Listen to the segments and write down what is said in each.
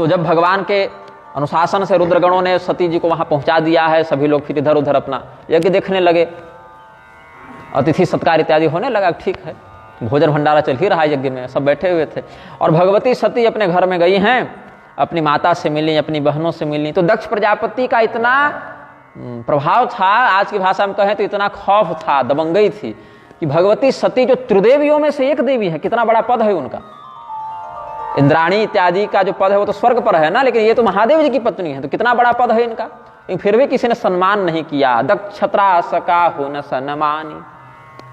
तो जब भगवान के अनुशासन से रुद्रगणों ने सती जी को वहां पहुंचा दिया है, सभी लोग फिर इधर उधर अपना यज्ञ देखने लगे, अतिथि सत्कार इत्यादि होने लगा। ठीक है, भोजन भंडारा चल ही रहा है यज्ञ में, सब बैठे हुए थे। और भगवती सती अपने घर में गई हैं, अपनी माता से मिली, अपनी बहनों से मिली। तो दक्ष प्रजापति का इतना प्रभाव था, आज की भाषा में कहें तो इतना खौफ था, दबंगई थी, कि भगवती सती जो त्रिदेवियों में से एक देवी है, कितना बड़ा पद है उनका। इंद्राणी इत्यादि का जो पद है वो तो स्वर्ग पर है ना, लेकिन ये तो महादेव जी की पत्नी है, तो कितना बड़ा पद है इनका, लेकिन फिर भी किसी ने सम्मान नहीं किया। दक्षत्रा सका हो न सन्मानी,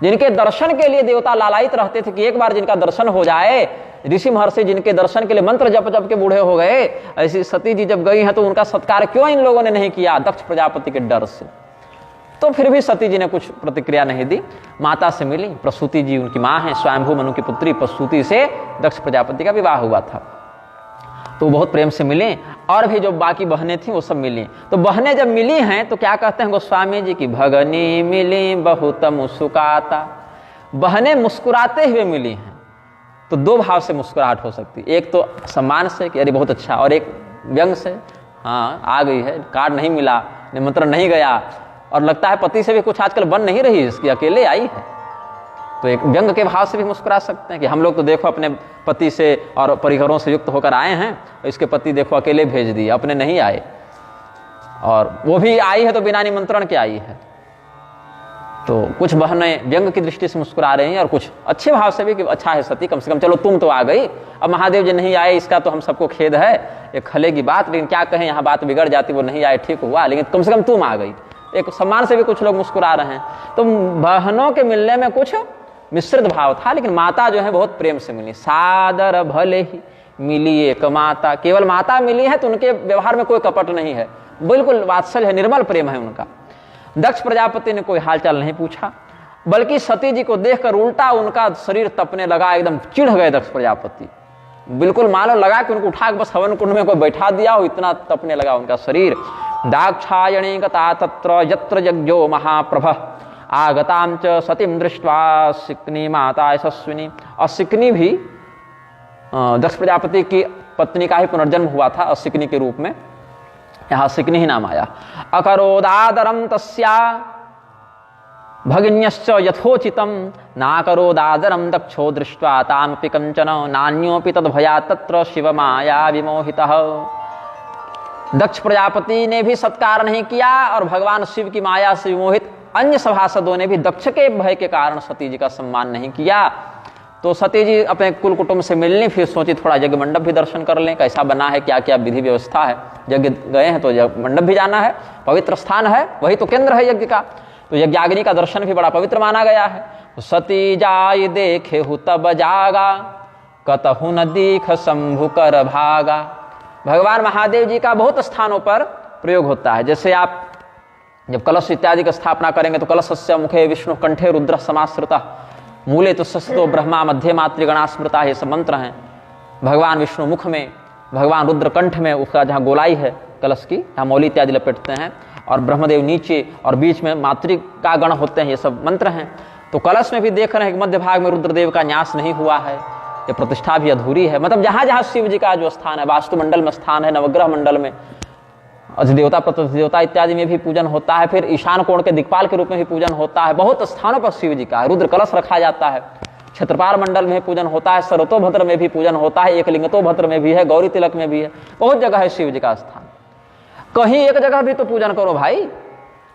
जिनके दर्शन के लिए देवता लालायित रहते थे कि एक बार जिनका दर्शन हो जाए, ऋषि महर्षि जिनके दर्शन के लिए मंत्र जप जप के बूढ़े हो गए, ऐसी सती जी जब गई हैं तो उनका सत्कार क्यों इन लोगों ने नहीं किया? दक्ष प्रजापति के डर से। तो फिर भी सती जी ने कुछ प्रतिक्रिया नहीं दी, माता से मिली। प्रसूति जी उनकी माँ है, स्वयंभू मनु की पुत्री प्रसूति से दक्ष प्रजापति का विवाह हुआ था, तो बहुत प्रेम से मिली। और भी जो बाकी बहनें थी वो सब मिली। तो बहनें जब मिली हैं तो क्या कहते हैं गोस्वामी जी की, भगनी मिली बहुत मुस्कुराता। बहनें मुस्कुराते हुए मिली हैं, तो दो भाव से मुस्कुराहट हो सकती है, एक तो सम्मान से कि अरे बहुत अच्छा, और एक व्यंग से, हाँ आ गई है, कार्ड नहीं मिला, निमंत्रण नहीं गया, और लगता है पति से भी कुछ आजकल बन नहीं रही, इसकी अकेले आई है, तो एक व्यंग के भाव से भी मुस्कुरा सकते हैं कि हम लोग तो देखो अपने पति से और परिवारों से युक्त होकर आए हैं, इसके पति देखो अकेले भेज दिए, अपने नहीं आए, और वो भी आई है तो बिना निमंत्रण के आई है। तो कुछ बहनें व्यंग की दृष्टि से मुस्कुरा रही हैं, और कुछ अच्छे भाव से भी कि अच्छा है सती, कम से कम चलो तुम तो आ गई, अब महादेव जी नहीं आए इसका तो हम सबको खेद है, एक खले की बात, लेकिन क्या कहें यहाँ बात बिगड़ जाती, वो नहीं आए ठीक हुआ, लेकिन कम से कम तुम आ गई, एक सम्मान से भी कुछ लोग मुस्कुरा रहे हैं। तो बहनों के मिलने में कुछ मिश्रित भाव था, लेकिन माता जो है बहुत प्रेम से मिली। सादर भले ही मिली एक माता, केवल माता मिली है तो उनके व्यवहार में कोई कपट नहीं है, बिल्कुल वात्सल्य है, निर्मल प्रेम है उनका। दक्ष प्रजापति ने कोई हालचाल नहीं पूछा, बल्कि सती जी को देखकर उल्टा उनका शरीर तपने लगा, एकदम चिढ़ गए दक्ष प्रजापति, बिल्कुल मानो लगा कि उनको उठा के बस हवन कुंड में कोई बैठा दिया हो, इतना तपने लगा उनका शरीर। दाक्षायणी गता तत्र यत्र यज्ञो महाप्रभ आगतां च सतीं दृष्ट्वा सिकनी माता यशस्विनी। और सिकनी भी दक्ष प्रजापति की पत्नी का ही पुनर्जन्म हुआ था, सिकनी के रूप में, यहाँ सिकनी ही नाम आया। अकरोदादरम तस्या भगिन्यश्च यथोचितं नाकरोदादरम दक्षो दृष्ट्वा तामपि कंचन नान्योपि तद्भया तत्र शिव माया विमोहितः। दक्ष प्रजापति ने भी सत्कार नहीं किया, और भगवान शिव की माया से विमोहित अन्य सभासदों ने भी दक्ष के भय के कारण सती जी का सम्मान नहीं किया। तो सती जी अपने कुल कुटुंब से मिलनी, फिर सोची थोड़ा यज्ञ मंडप भी दर्शन कर लें, कैसा बना है, क्या क्या विधि व्यवस्था है। यज्ञ गए हैं तो यज्ञ मंडप भी जाना है, पवित्र स्थान है, वही तो केंद्र है यज्ञ का, तो यज्ञाग्नि का दर्शन भी बड़ा पवित्र माना गया है। तो सती जाय देखे हु तब जागा, कतहु न दीख शंभु कर भागा। भगवान महादेव जी का बहुत स्थानों पर प्रयोग होता है। जैसे आप जब कलश इत्यादि की स्थापना करेंगे तो कलशस्य मुखे विष्णु कंठे रुद्र समाश्रिता मूले तुष्यतो ब्रह्मा मध्ये मातृगणा स्मृता, ये सब मंत्र हैं। भगवान विष्णु मुख में, भगवान रुद्र कंठ में, उसका जहाँ गोलाई है कलश की, जहाँ मौली इत्यादि लपेटते हैं, और ब्रह्मदेव नीचे, और बीच में मातृका गण होते हैं, ये सब मंत्र हैं। तो कलश में भी देख रहे हैं कि मध्य भाग में रुद्रदेव का न्यास नहीं हुआ है, ये प्रतिष्ठा भी अधूरी है। मतलब जहाँ जहाँ शिव जी का जो स्थान है, वास्तुमंडल में स्थान है, नवग्रह मंडल में, अधिदेवता प्रतिदेवता इत्यादि में भी पूजन होता है, फिर ईशान कोण के दिक्पाल के रूप में भी पूजन होता है। बहुत स्थानों पर शिव जी का रुद्र कलश रखा जाता है। क्षेत्रपाल मंडल में पूजन होता है, सरतोभद्र में भी पूजन होता है, एक लिंगतोभद्र में भी है, गौरी तिलक में भी है, बहुत जगह है शिव जी का स्थान। कहीं एक जगह भी तो पूजन करो भाई,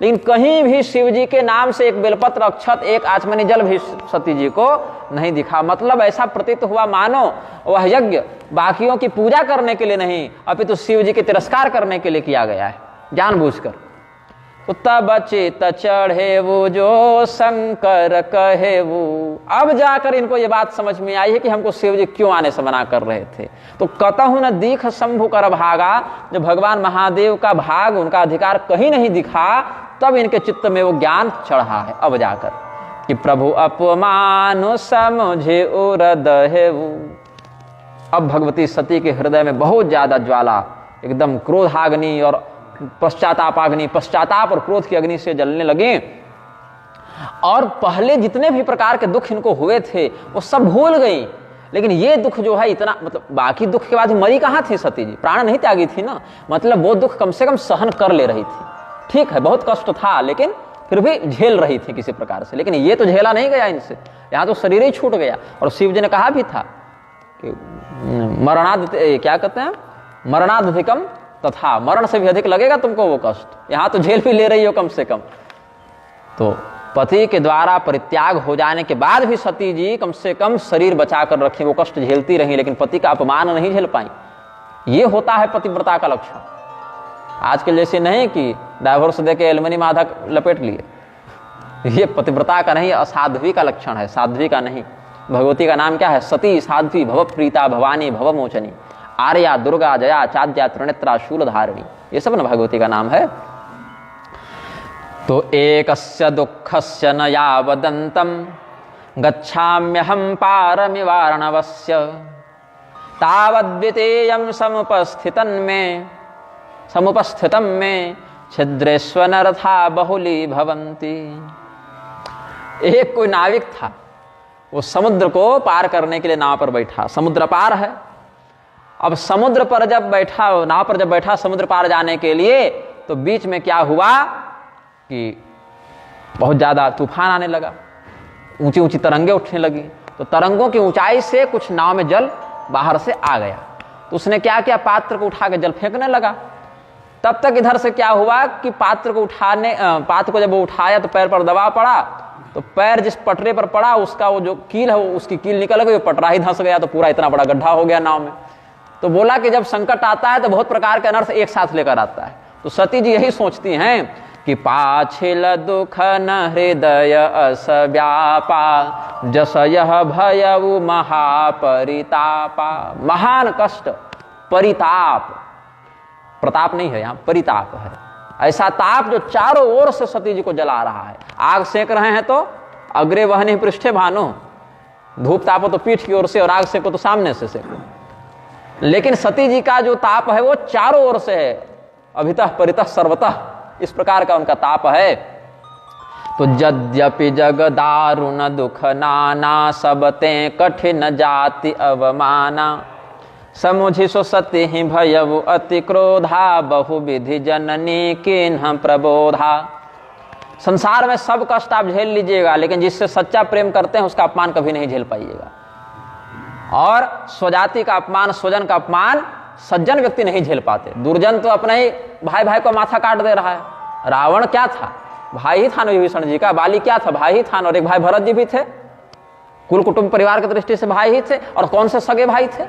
लेकिन कहीं भी शिव जी के नाम से एक बेलपत्र, अक्षत, एक आचमनी जल भी सती जी को नहीं दिखा। मतलब ऐसा प्रतीत हुआ मानो वह यज्ञ बाकियों की पूजा करने के लिए नहीं, अपितु शिव जी के तिरस्कार करने के लिए किया गया है, जानबूझकर। तो तब चित चढ़े वो जो शंकर कहे वो, अब जाकर इनको ये बात समझ में आई है कि हमको शिव जी क्यों आने से मना कर रहे थे। तो कतहु न दीख शंभु कर भागा, जब भगवान महादेव का भाग, उनका अधिकार कहीं नहीं दिखा, तब इनके चित्त में वो ज्ञान चढ़ा है अब जाकर कि प्रभु अपमान समझे उरद है वो। अब भगवती सती के हृदय में बहुत ज्यादा ज्वाला, एकदम क्रोधाग्नि और पश्चातापाग्नि, पश्चाताप और क्रोध की अग्नि से जलने लगे, और पहले जितने भी प्रकार के दुख इनको हुए थे वो सब भूल गई। लेकिन ये दुख जो है इतना, मतलब बाकी दुख के बाद ही मरी कहाँ थी सती जी, प्राण नहीं त्यागी थी ना, मतलब वो दुख कम से कम सहन कर ले रही थी। ठीक है बहुत कष्ट था लेकिन फिर भी झेल रही थी किसी प्रकार से, लेकिन ये तो झेला नहीं गया इनसे, यहाँ तो शरीर ही छूट गया। और शिव जी ने कहा भी था कि मरणाद, क्या कहते हैं, मरणाधिकम तथा, मरण से भी अधिक लगेगा तुमको वो कष्ट, यहाँ तो झेल भी ले रही हो कम से कम। तो पति के द्वारा परित्याग हो जाने के बाद भी सती जी कम से कम शरीर बचा कर रखी, वो कष्ट झेलती रही, लेकिन पति का अपमान नहीं झेल पाई। ये होता है पतिव्रता का लक्षण। आज के जैसे नहीं कि डाइवोर्स देके एलुमिनी माधा लपेट लिए, ये पतिव्रता का नहीं, असाध्वी का लक्षण है, साध्वी का नहीं। भगवती का नाम क्या है, सती, साध्वी, भव प्रीता, भवानी, भव मोचनी, आर्या, दुर्गा, जया, चाद्या, त्रिनेत्रा, शूलधारिणी, ये सब ना भगवती का नाम है। तो एकस्य दुःखस्य न यावदन्तं गच्छाम्यहं पारमिवार्णवस्य तावद्वितीयं समुपस्थितं मे छिद्रेष्वनर्था बहुली भवन्ति। एक कोई नाविक था, वो समुद्र को पार करने के लिए नाव पर बैठा, समुद्र पार है। अब समुद्र पर जब बैठा, नाव पर जब बैठा समुद्र पार जाने के लिए, तो बीच में क्या हुआ कि बहुत ज्यादा तूफान आने लगा, ऊंची ऊंची तरंगे उठने लगी। तो तरंगों की ऊंचाई से कुछ नाव में जल बाहर से आ गया। तो उसने क्या किया, पात्र को उठा के जल फेंकने लगा। तब तक इधर से क्या हुआ कि पात्र को जब वो उठाया तो पैर पर दबाव पड़ा, तो पैर जिस पटरे पर पड़ा उसका वो जो कील है वो उसकी कील निकल गई, पटरा ही धंस गया, तो पूरा इतना बड़ा गड्ढा हो गया नाव में। तो बोला कि जब संकट आता है तो बहुत प्रकार के अनर्थ एक साथ लेकर आता है। तो सती जी यही सोचती हैं कि पाछिल दुख न हृदय अस व्यापा जस यह भयउ महापरितापा। महान कष्ट, परिताप, प्रताप नहीं है यहाँ, परिताप है। ऐसा ताप जो चारों ओर से सती जी को जला रहा है। आग सेक रहे हैं तो अग्रे वहनि पृष्ठे भानो, धूप तापो तो पीठ की ओर से और आग सेको तो सामने से सेको। लेकिन सती जी का जो ताप है वो चारों ओर से है, अभितः परितः सर्वतः, इस प्रकार का उनका ताप है। तो यद्यपि जग दारुण दुख नाना सबते कठिन जाति अवमाना समुझि सो सति ही भयउ अति क्रोधा बहुविधि जननी किन्ह प्रबोधा। संसार में सब कष्ट आप झेल लीजिएगा, लेकिन जिससे सच्चा प्रेम करते हैं उसका अपमान कभी नहीं झेल पाइएगा। और स्वजाति का अपमान, स्वजन का अपमान सज्जन व्यक्ति नहीं झेल पाते। दुर्जन तो अपने ही भाई भाई को माथा काट दे रहा है। रावण क्या था, भाई ही था ना विभीषण जी का, बाली क्या था, भाई ही था ना, और एक भाई भरत जी भी थे, कुल कुटुंब परिवार की दृष्टि से भाई ही थे। और कौन से सगे भाई थे,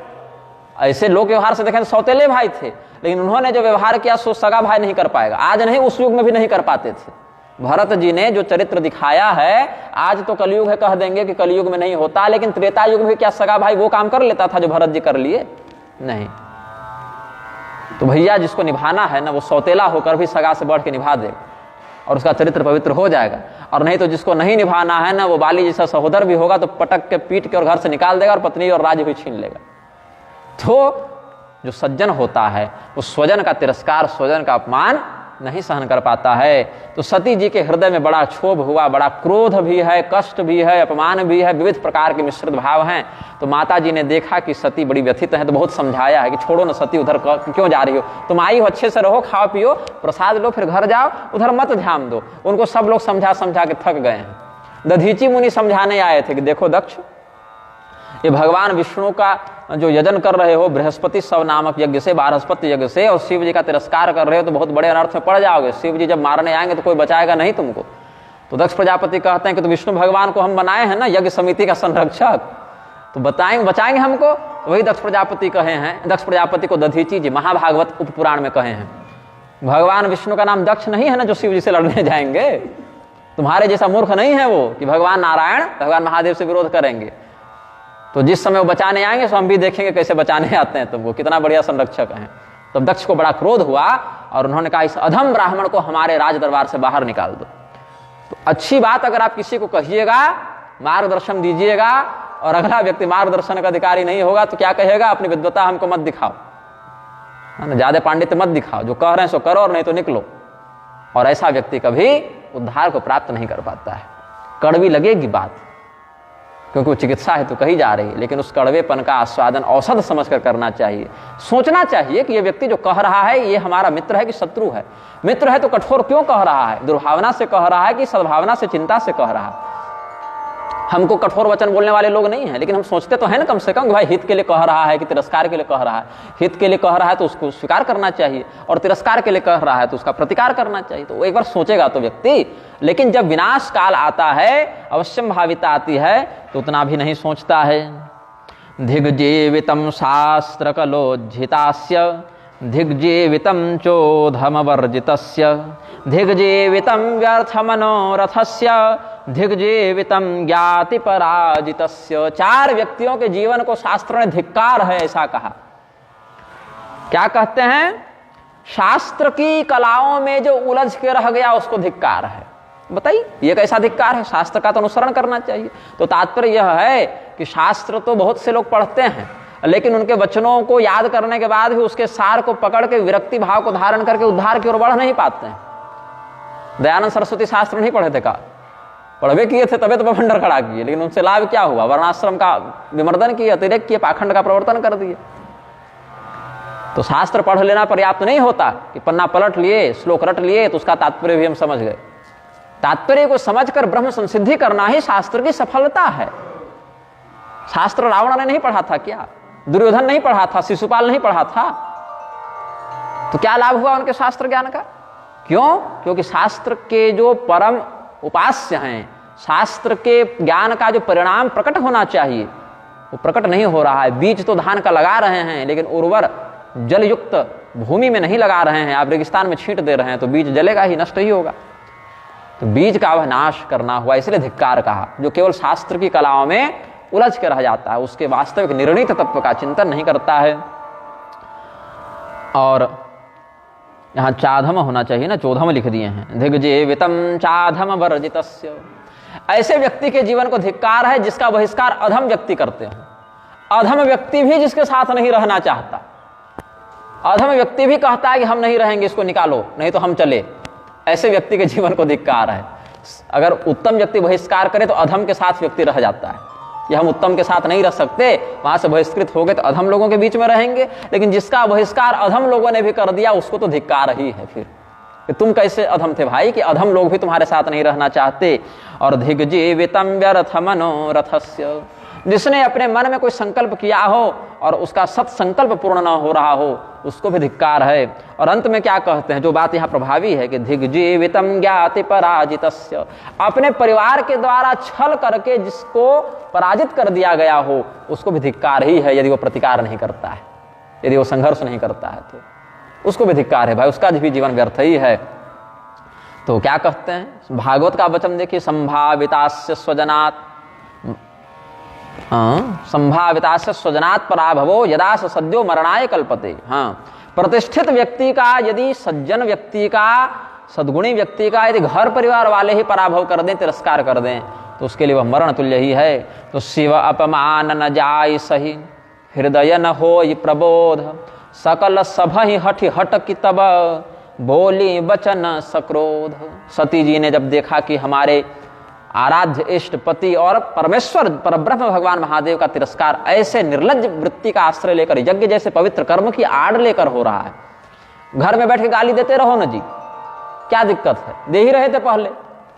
ऐसे लोक व्यवहार से देखें तो सौतेले भाई थे, लेकिन उन्होंने जो व्यवहार किया सो सगा भाई नहीं कर पाएगा। आज नहीं, उस युग में भी नहीं कर पाते थे। भरत जी ने जो चरित्र दिखाया है, आज तो कलयुग है कह देंगे कि कलयुग में नहीं होता, लेकिन त्रेता युग में क्या सगा भाई वो काम कर लेता था जो भरत जी कर लिए? नहीं। तो भैया जिसको निभाना है ना, वो सौतेला होकर भी सगा से बढ़ के निभा दे और उसका चरित्र पवित्र हो जाएगा। और नहीं तो जिसको नहीं निभाना है ना, वो बाली जैसा सहोदर भी होगा तो पटक के पीट के और घर से निकाल देगा और पत्नी और राज्य भी छीन लेगा। तो जो सज्जन होता है वो स्वजन का तिरस्कार, स्वजन का अपमान नहीं सहन कर पाता है। तो सती जी के हृदय में बड़ा क्षोभ हुआ, बड़ा क्रोध भी है, कष्ट भी है, अपमान भी है, विविध प्रकार के मिश्रित भाव हैं। तो माता जी ने देखा कि सती बड़ी व्यथित है, तो बहुत समझाया है कि छोड़ो ना सती, उधर क्यों जा रही हो, तुम आई हो अच्छे से रहो, खाओ पियो, प्रसाद लो, फिर घर जाओ, उधर मत ध्यान दो। उनको सब लोग समझा समझा के थक गए हैं। दधीची मुनि समझाने आए थे कि देखो दक्ष, ये भगवान विष्णु का जो यजन कर रहे हो बृहस्पति सव नामक यज्ञ से, बारहस्पति यज्ञ से, और शिव जी का तिरस्कार कर रहे हो तो बहुत बड़े अनर्थ में पड़ जाओगे। शिव जी जब मारने आएंगे तो कोई बचाएगा नहीं तुमको। तो दक्ष प्रजापति कहते हैं कि तो विष्णु भगवान को हम बनाए हैं ना यज्ञ समिति का संरक्षक, तो बचाएंगे हमको। वही दक्ष प्रजापति कहे हैं, दक्ष प्रजापति को दधीची जी महाभागवत उपपुराण में कहे हैं। भगवान विष्णु का नाम दक्ष नहीं है ना जो शिव जी से लड़ने जाएंगे। तुम्हारे जैसा मूर्ख नहीं है वो कि भगवान नारायण भगवान महादेव से विरोध करेंगे। तो जिस समय वो बचाने आएंगे तो हम भी देखेंगे कैसे बचाने आते हैं तुमको, कितना बढ़िया संरक्षक हैं। तो दक्ष को बड़ा क्रोध हुआ और उन्होंने कहा इस अधम ब्राह्मण को हमारे राज दरबार से बाहर निकाल दो। तो अच्छी बात अगर आप किसी को कहिएगा, मार्गदर्शन दीजिएगा, और अगला व्यक्ति मार्गदर्शन का अधिकारी नहीं होगा तो क्या कहेगा, अपनी विद्वता हमको मत दिखाओ, ज्यादा पांडित्य मत दिखाओ, जो कह रहे हैं सो करो और नहीं तो निकलो। और ऐसा व्यक्ति कभी उद्धार को प्राप्त नहीं कर पाता है। कड़वी लगेगी बात, क्योंकि वो चिकित्सा है तो कही जा रही है, लेकिन उस कड़वेपन का आस्वादन औषध समझकर करना चाहिए। सोचना चाहिए कि ये व्यक्ति जो कह रहा है ये हमारा मित्र है कि शत्रु है। मित्र है तो कठोर क्यों कह रहा है, दुर्भावना से कह रहा है कि सद्भावना से, चिंता से कह रहा है। हमको कठोर वचन बोलने वाले लोग नहीं हैं, लेकिन हम सोचते तो हैं ना कम से कम कि भाई हित के लिए कह रहा है कि तिरस्कार के लिए कह रहा है। हित के लिए कह रहा है तो उसको स्वीकार करना चाहिए, और तिरस्कार के लिए कह रहा है तो उसका प्रतिकार करना चाहिए। तो वो एक बार सोचेगा तो व्यक्ति, लेकिन जब विनाश काल आता है, अवश्यम भाविता आती है, तो उतना भी नहीं सोचता है। धिग्जीवितम शास्त्र कलोज्झितास्य धिग्जीवितम चोधमवर्जितस्य धिग्जीवितम व्यर्थमनोरथस्य धिग्जीवितम ज्ञाति पराजितस्य। 4 व्यक्तियों के जीवन को शास्त्र ने धिक्कार है ऐसा कहा। क्या कहते हैं? शास्त्र की कलाओं में जो उलझ के रह गया उसको धिक्कार है। बताइए ये कैसा धिक्कार है? शास्त्र का तो अनुसरण करना चाहिए। तो तात्पर्य यह है कि शास्त्र तो बहुत से लोग पढ़ते हैं, लेकिन उनके वचनों को याद करने के बाद भी उसके सार को पकड़ के विरक्ति भाव को धारण करके उद्धार की ओर बढ़ नहीं पाते हैं। दयानंद सरस्वती शास्त्र नहीं पढ़े थे का? पढ़वे किए थे, तबे तो बवंडर खड़ा किए, लेकिन उनसे लाभ क्या हुआ? वर्णाश्रम का विमर्दन किए, अतिरेक किए, पाखंड का प्रवर्तन कर दिए। तो शास्त्र पढ़ लेना पर्याप्त नहीं होता कि पन्ना पलट लिए, श्लोक रट लिए तो उसका तात्पर्य भी हम समझ गए। तात्पर्य को समझकर ब्रह्म संसिद्धि करना ही शास्त्र की सफलता है। शास्त्र रावण ने नहीं पढ़ा था क्या? दुर्योधन नहीं पढ़ा था? शिशुपाल नहीं पढ़ा था? तो क्या लाभ हुआ उनके शास्त्र ज्ञान का? क्यों? क्योंकि शास्त्र के जो परम उपास्य हैं, शास्त्र के ज्ञान का जो परिणाम प्रकट होना चाहिए वो प्रकट नहीं हो रहा है। बीज तो धान का लगा रहे हैं, लेकिन उर्वर जलयुक्त भूमि में नहीं लगा रहे हैं। आप रेगिस्तान में छींट दे रहे हैं तो बीज जलेगा ही, नष्ट ही होगा। तो बीज का वह नाश करना हुआ, इसलिए धिक्कार कहा। जो केवल शास्त्र की कलाओं में उलझ के रह जाता है, उसके वास्तविक निर्णीत तत्व का चिंतन नहीं करता है। और यहां चाधम होना चाहिए ना, चोधम लिख दिए हैं। धिग्जीवितम चाधम वर्जितस्य। ऐसे व्यक्ति के जीवन को धिक्कार है जिसका बहिष्कार अधम व्यक्ति करते हो। अधम व्यक्ति भी जिसके साथ नहीं रहना चाहता, अधम व्यक्ति भी कहता है कि हम नहीं रहेंगे, इसको निकालो नहीं तो हम चले। ऐसे व्यक्ति के जीवन को धिक्कार है। अगर उत्तम व्यक्ति बहिष्कार करे तो अधम के साथ व्यक्ति रह जाता है कि हम उत्तम के साथ नहीं रह सकते, वहां से बहिष्कृत हो गए तो अधम लोगों के बीच में रहेंगे। लेकिन जिसका बहिष्कार अधम लोगों ने भी कर दिया उसको तो धिक्कार ही है फिर कि तुम कैसे अधम थे भाई कि अधम लोग भी तुम्हारे साथ नहीं रहना चाहते। और धिग्जीवितम व्यर्थ मनोरथस्य। जिसने अपने मन में कोई संकल्प किया हो और उसका सत्संकल्प पूर्ण न हो रहा हो उसको भी धिक्कार है। और अंत में क्या कहते हैं, जो बात यहाँ प्रभावी है कि धिग्जीवितम ज्ञाति पराजितस्य। अपने परिवार के द्वारा छल करके जिसको पराजित कर दिया गया हो उसको भी धिक्कार ही है, यदि वो प्रतिकार नहीं करता है, यदि वो संघर्ष नहीं करता है तो उसको भी धिक्कार है भाई, उसका भी जीवन व्यर्थ ही है। तो क्या कहते हैं भागवत का वचन देखिए, संभावितास्य स्वजनात् संभावितास्य स्वजनात् पराभवो यदा स सद्यो मरणाय कल्पते। प्रतिष्ठित व्यक्ति का, यदि सज्जन व्यक्ति का, सद्गुणी व्यक्ति का यदि घर परिवार वाले ही पराभव कर दें, तिरस्कार कर दें तो उसके लिए वह मरण तुल्य ही है। तो शिव अपमान न जाय सही, हृदय न होय प्रबोध, सकल सभ ही हठ हट की तब बोली वचन सक्रोध। सती जी ने जब देखा कि हमारे आराध्य इष्ट पति और परमेश्वर परब्रह्म भगवान महादेव का तिरस्कार ऐसे निर्लज्ज वृत्ति का आश्रय लेकर, यज्ञ जैसे पवित्र कर्म की आड़ लेकर हो रहा है, घर में बैठ के गाली देते रहो ना जी, क्या दिक्कत है? दे ही रहे थे पहले,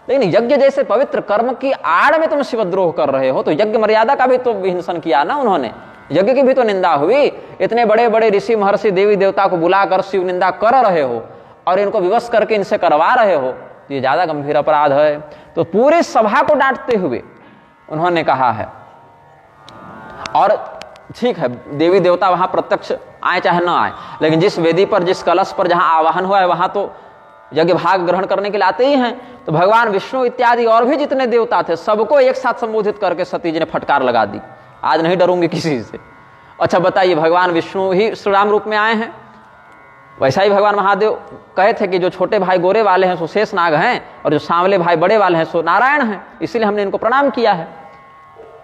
लेकिन यज्ञ जैसे पवित्र कर्म की आड़ में तुम शिवद्रोह कर रहे हो तो यज्ञ मर्यादा का भी तो हिंसन किया ना उन्होंने, यज्ञ की भी तो निंदा हुई। इतने बड़े बड़े ऋषि महर्षि देवी देवता को बुलाकर शिव निंदा कर रहे हो और इनको विवश करके इनसे करवा रहे हो, ये ज्यादा गंभीर अपराध है। तो पूरी सभा को डांटते हुए उन्होंने कहा है, और ठीक है देवी देवता वहां प्रत्यक्ष आए चाहे न आए, लेकिन जिस वेदी पर, जिस कलश पर जहां आवाहन हुआ है वहां तो यज्ञ भाग ग्रहण करने के लिए आते ही हैं। तो भगवान विष्णु इत्यादि और भी जितने देवता थे सबको एक साथ संबोधित करके सती जी ने फटकार लगा दी, आज नहीं डरूंगी किसी से। अच्छा बताइए, भगवान विष्णु ही श्री राम रूप में आए हैं, वैसा ही भगवान महादेव कहे थे कि जो छोटे भाई गोरे वाले हैं सो शेष नाग हैं और जो सांवले भाई बड़े वाले हैं सो नारायण हैं, इसीलिए हमने इनको प्रणाम किया है।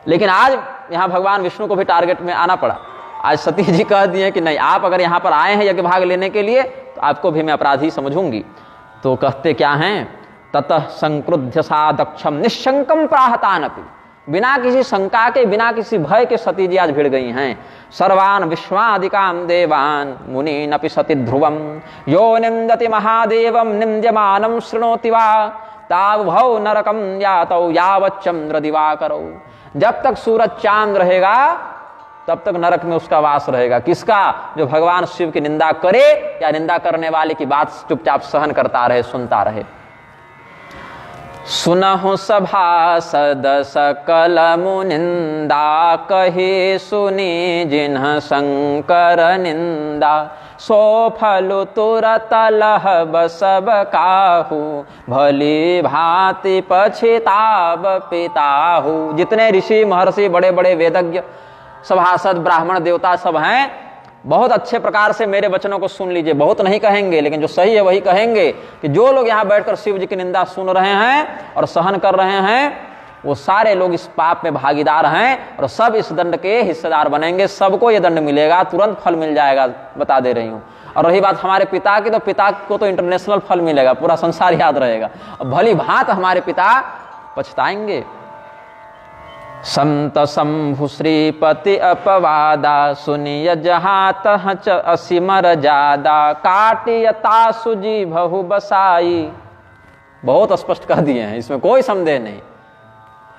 लेकिन आज यहाँ भगवान विष्णु को भी टारगेट में आना पड़ा। आज सती जी कह दिए कि नहीं, आप अगर यहाँ पर आए हैं यज्ञ भाग लेने के लिए तो आपको भी मैं अपराधी समझूंगी। तो कहते क्या हैं, ततः संक्रुद्ध सा दक्षम निशंकम प्राहतानपि। बिना किसी शंका के, बिना किसी भय के सती जी आज भिड़ गई हैं। सर्वान विश्वादिकाम देवान मुनीनपि सति ध्रुवम यो निंदति महादेवम निंद्यमानम शृणोति वा ताव भव नरकम यातौ यावत् चंद्र दिवाकरौ। जब तक सूरज चांद रहेगा तब तक नरक में उसका वास रहेगा। किसका? जो भगवान शिव की निंदा करे या निंदा करने वाले की बात चुपचाप सहन करता रहे, सुनता रहे। सुनहु सभासद सकल मुनिंदा कही सुनी जिन्ह शंकर निंदा सो फलु तुरत लहब सब काहू भली भांति पछिताब पिताहू। जितने ऋषि महर्षि बड़े बड़े वेदज्ञ सभासद ब्राह्मण देवता सब हैं, बहुत अच्छे प्रकार से मेरे वचनों को सुन लीजिए। बहुत नहीं कहेंगे लेकिन जो सही है वही कहेंगे कि जो लोग यहाँ बैठकर शिव जी की निंदा सुन रहे हैं और सहन कर रहे हैं वो सारे लोग इस पाप में भागीदार हैं और सब इस दंड के हिस्सेदार बनेंगे। सबको ये दंड मिलेगा, तुरंत फल मिल जाएगा, बता दे रही हूँ। और रही बात हमारे पिता की, तो पिता को तो इंटरनेशनल फल मिलेगा, पूरा संसार याद रहेगा। भली भांत हमारे पिता पछताएंगे। संत शंभु श्रीपति अपवादा सुनिय जहाँ तह असिमर जादा काटियता सुजी बहु बसाई। बहुत स्पष्ट कर दिए हैं, इसमें कोई संदेह नहीं।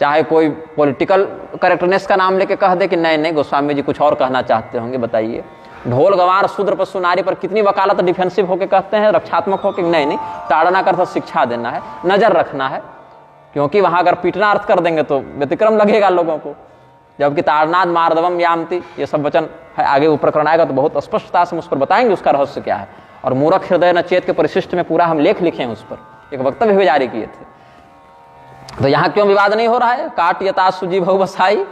चाहे कोई पॉलिटिकल करेक्टनेस का नाम लेके कह दे कि नहीं नहीं गोस्वामी जी कुछ और कहना चाहते होंगे, बताइए। ढोल गवार शूद्र पशु नारी पर कितनी वकालत डिफेंसिव होके कहते हैं, रक्षात्मक होके। नहीं नहीं, ताड़ना कर शिक्षा देना है, नजर रखना है, क्योंकि वहां अगर पीटना अर्थ कर देंगे तो व्यतिक्रम लगेगा लोगों को। जबकि ताड़नाद मार्दवम यामती ये सब वचन है, आगे ऊपर करना आएगा तो बहुत स्पष्टता से उस पर बताएंगे उसका रहस्य क्या है। और मूर्ख हृदय न चेत के परिशिष्ट में पूरा हम लेख लिखे हैं, उस पर एक वक्तव्य भी जारी किए थे। तो यहाँ क्यों विवाद नहीं हो रहा है? काट यता सुजी बहु बसाई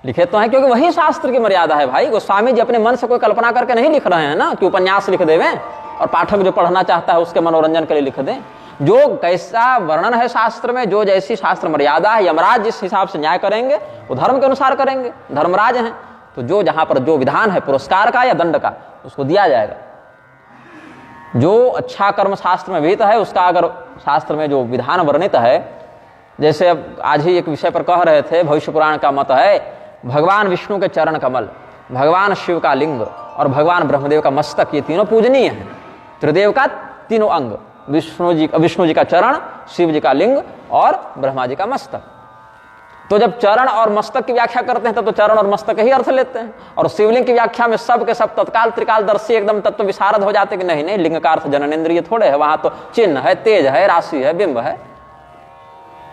लिखे तो हैं क्योंकि वही शास्त्र की मर्यादा है भाई। गोस्वामी जी अपने मन से कोई कल्पना करके नहीं लिख रहे हैं ना कि उपन्यास लिख देवें और पाठक जो पढ़ना चाहता है उसके मनोरंजन के लिए लिख दें। जो कैसा वर्णन है शास्त्र में, जो जैसी शास्त्र मर्यादा है, यमराज जिस हिसाब से न्याय करेंगे वो धर्म के अनुसार करेंगे, धर्मराज हैं। तो जो जहां पर जो विधान है पुरस्कार का या दंड का, उसको दिया जाएगा। जो अच्छा कर्म शास्त्र में विहित है उसका अगर शास्त्र में जो विधान वर्णित है, जैसे अब आज ही एक विषय पर कह रहे थे, भविष्य पुराण का मत है भगवान विष्णु के चरण कमल, भगवान शिव का लिंग और भगवान ब्रह्मदेव का मस्तक, ये तीनों पूजनीय हैं। त्रिदेव का तीनों अंग, विष्णु जी का चरण, शिव जी का लिंग और ब्रह्मा जी का मस्तक। तो जब चरण और मस्तक की व्याख्या करते हैं तब तो चरण और मस्तक ही अर्थ लेते हैं, और शिवलिंग की व्याख्या में सब के सब तत्काल त्रिकालदर्शी एकदम तत्व विशारद हो जाते कि नहीं नहीं, लिंग का अर्थ जननेन्द्रिय थोड़े है, वहां तो चिन्ह है, तेज है, राशि है, बिंब है।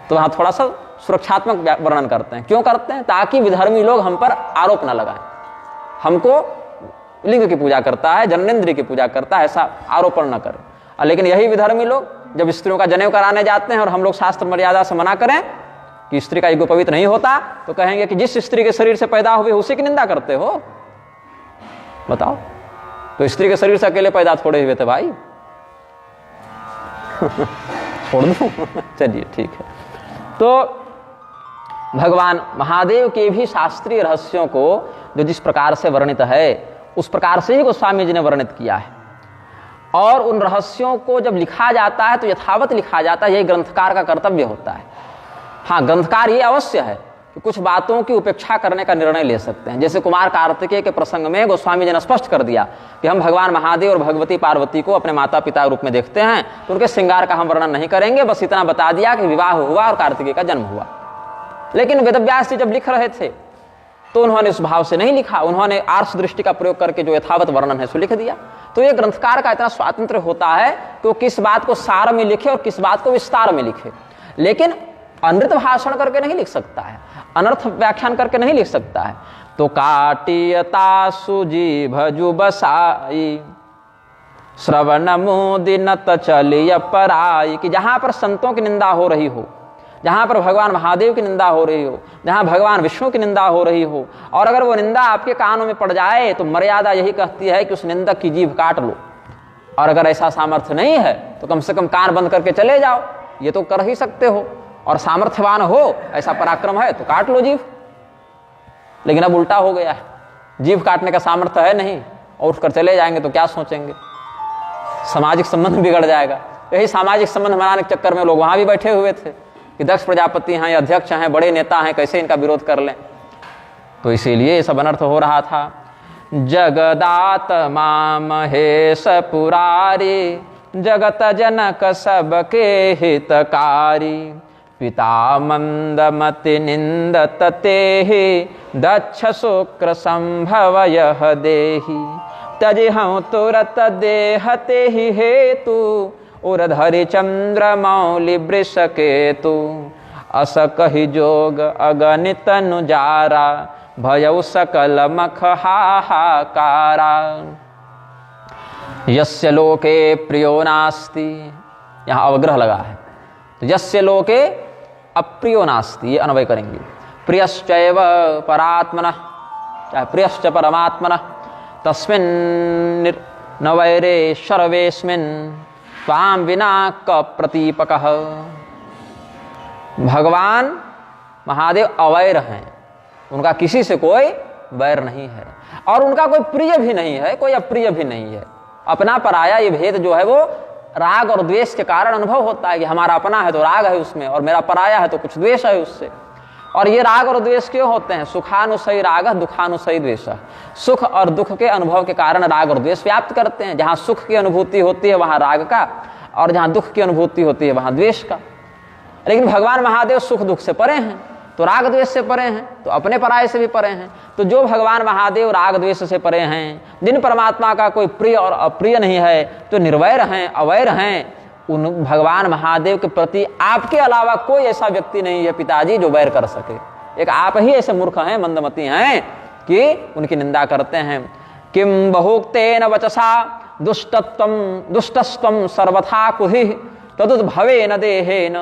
तो वहां थोड़ा सा सुरक्षात्मक वर्णन करते हैं। क्यों करते हैं? ताकि विधर्मी लोग हम पर आरोप न लगाएं, हमको लिंग की पूजा करता है, जननेन्द्रिय की पूजा करता है, ऐसा आरोपण न करें। लेकिन यही विधर्मी लोग जब स्त्रियों का जनेऊ कराने जाते हैं और हम लोग शास्त्र मर्यादा से मना करें कि स्त्री का ईगो पवित्र नहीं होता, तो कहेंगे कि जिस स्त्री के शरीर से पैदा हुए उसी की निंदा करते हो। बताओ, तो स्त्री के शरीर से अकेले पैदा थोड़े हुए थे भाई। छोड़ दूं? चलिए ठीक है। तो भगवान महादेव के भी शास्त्रीय रहस्यों को जो जिस प्रकार से वर्णित है उस प्रकार से ही गोस्वामी जी ने वर्णित किया है। और उन रहस्यों को जब लिखा जाता है तो यथावत लिखा जाता है, यही ग्रंथकार का कर्तव्य होता है। हाँ, ग्रंथकार ये अवश्य है कि कुछ बातों की उपेक्षा करने का निर्णय ले सकते हैं। जैसे कुमार कार्तिकेय के प्रसंग में गोस्वामी जी ने स्पष्ट कर दिया कि हम भगवान महादेव और भगवती पार्वती को अपने माता पिता रूप में देखते हैं, तो उनके श्रृंगार का हम वर्णन नहीं करेंगे, बस इतना बता दिया कि विवाह हुआ और कार्तिकेय का जन्म हुआ। लेकिन वेदव्यास जी जब लिख रहे थे तो उन्होंने उस भाव से नहीं लिखा, उन्होंने आर्ष दृष्टि का प्रयोग करके जो यथावत वर्णन है सो लिख दिया। तो ये ग्रंथकार का इतना स्वातंत्र्य होता है कि वो किस बात को सार में लिखे और किस बात को विस्तार में लिखे, लेकिन अनृत भाषण करके नहीं लिख सकता है, अनर्थ व्याख्यान करके नहीं लिख सकता है। तो काटियता सुजी भजु बसाई श्रवण मोदिनत चलिय पराई, कि जहां पर संतों की निंदा हो रही हो, जहां पर भगवान महादेव की निंदा हो रही हो, जहां भगवान विष्णु की निंदा हो रही हो, और अगर वो निंदा आपके कानों में पड़ जाए तो मर्यादा यही कहती है कि उस निंदक की जीभ काट लो। और अगर ऐसा सामर्थ्य नहीं है तो कम से कम कान बंद करके चले जाओ, ये तो कर ही सकते हो। और सामर्थ्यवान हो, ऐसा पराक्रम है तो काट लो जीभ। लेकिन अब उल्टा हो गया है, जीभ काटने का सामर्थ्य है नहीं और उठकर चले जाएंगे तो क्या सोचेंगे, सामाजिक संबंध बिगड़ जाएगा। यही सामाजिक संबंध बनाने के चक्कर में लोग वहां भी बैठे हुए थे कि दक्ष प्रजापति हैं, अध्यक्ष हैं, बड़े नेता हैं, कैसे इनका विरोध कर लें। तो इसीलिए ये सब अनर्थ हो रहा था। जगदात महेश पुरारी, जगत जनक सबके हितकारी, पिता मंदमति निंदत तेहि, दक्ष शुक्र संभव यह देहि, तजि हम तुरत देहते ही हेतु, उरधरि चंद्र मौलि वृष केतु, अस कहि जोग अगणित नुजारा, भयउ सकल मख हाहाकारा। यस्य लोके प्रियो नास्ति, यहाँ अवग्रह लगा है, तो यस्य लोके अप्रियो नास्ति ये अन्वय करेंगे। प्रियश्चैव परात्मनः, चाहे प्रियश्च परमात्मनः, तस्मिन् न वैरे सर्वेस्मिन्, त्वां विना क प्रतीपकः। भगवान महादेव अवैर हैं, उनका किसी से कोई वैर नहीं है और उनका कोई प्रिय भी नहीं है, कोई अप्रिय भी नहीं है। अपना पराया ये भेद जो है वो राग और द्वेष के कारण अनुभव होता है कि हमारा अपना है तो राग है उसमें और मेरा पराया है तो कुछ द्वेष है उससे। और ये राग और द्वेष क्यों होते हैं? सुखानुसयी राग, दुखानुसयी द्वेष। सुख और दुख के अनुभव के कारण राग और द्वेष व्याप्त करते हैं। जहाँ सुख की अनुभूति होती है वहाँ राग का, और जहाँ दुख की अनुभूति होती है वहाँ द्वेष का। लेकिन भगवान महादेव सुख दुख से परे हैं, तो राग द्वेष से परे हैं, तो अपने पराये से भी परे हैं। तो जो भगवान महादेव राग द्वेष से परे हैं, जिन परमात्मा का कोई प्रिय और अप्रिय नहीं है, जो निर्वैर हैं, अवैर हैं, उन भगवान महादेव के प्रति आपके अलावा कोई ऐसा व्यक्ति नहीं है पिताजी जो वैर कर सके। एक आप ही ऐसे मूर्ख हैं, मंदमती हैं कि उनकी निंदा करते हैं। किम बहुक्तेन वचसा दुष्टस्त्वं सर्वथा कुहि, तदुद्भवेन देहेन।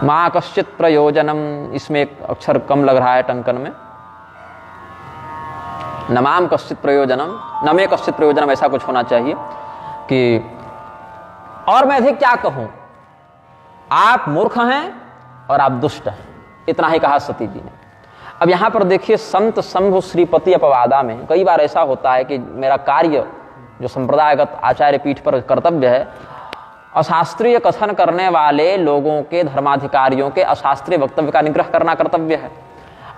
माँ कश्चित प्रयोजनम, इसमें एक अक्षर कम लग रहा है टंकन में। नमाम कश्चित प्रयोजनम, नमे कश्चित प्रयोजनम, ऐसा कुछ होना चाहिए कि और मैं अधिक क्या कहूं, आप मूर्ख हैं और आप दुष्ट हैं, इतना ही कहा सती जी ने। अब यहां पर देखिए, संत शंभु श्रीपति अपवादा में कई बार ऐसा होता है कि मेरा कार्य जो संप्रदायगत आचार्य पीठ पर कर्तव्य है, अशास्त्रीय कथन करने वाले लोगों के, धर्माधिकारियों के अशास्त्रीय वक्तव्य का निग्रह करना कर्तव्य है,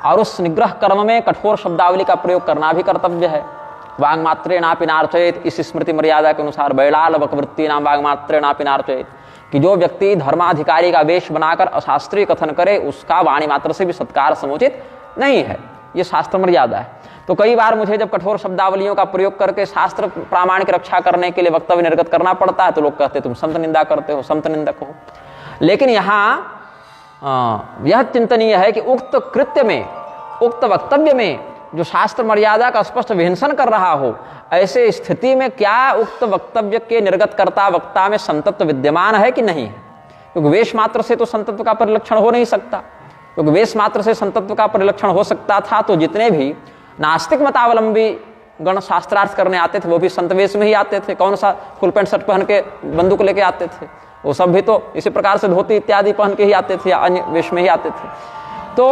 और उस निग्रह कर्म में कठोर शब्दावली का प्रयोग करना भी कर्तव्य है। वांगमात्रेणापि नार्चयेत, इस स्मृति मर्यादा के अनुसार बैलाल वक्वृत्ति नाम वांगमात्रेणापि नार्चयेत, कि जो व्यक्ति धर्माधिकारी का वेश बनाकर अशास्त्रीय कथन करे उसका वाणी मात्र से भी सत्कार समुचित नहीं है, ये शास्त्र मर्यादा है। तो कई बार मुझे जब कठोर शब्दावलियों का प्रयोग करके शास्त्र प्रामाणिक रक्षा करने के लिए वक्तव्य निर्गत करना पड़ता है, तो लोग कहते तुम संत निंदा करते हो, संत निंदक हो। लेकिन यहाँ यह चिंतनीय है कि उक्त कृत्य में, उक्त वक्तव्य में जो शास्त्र मर्यादा का स्पष्ट विहिंसन कर रहा हो, ऐसे स्थिति में क्या उक्त वक्तव्य के निर्गत करता वक्ता में संतत्व विद्यमान है कि नहीं है? क्योंकि वेश मात्र से तो संतत्व का परिलक्षण हो नहीं सकता। क्योंकि वेश मात्र से संतत्व का परिलक्षण हो सकता था तो जितने भी नास्तिक मतावलंबी गण शास्त्रार्थ करने आते थे वो भी संत वेश में ही आते थे। कौन सा फुल पैंट शर्ट पहन के बंदूक लेके आते थे? वो सब भी तो इसी प्रकार से धोती इत्यादि पहन के ही आते थे या अन्य वेश में ही आते थे। तो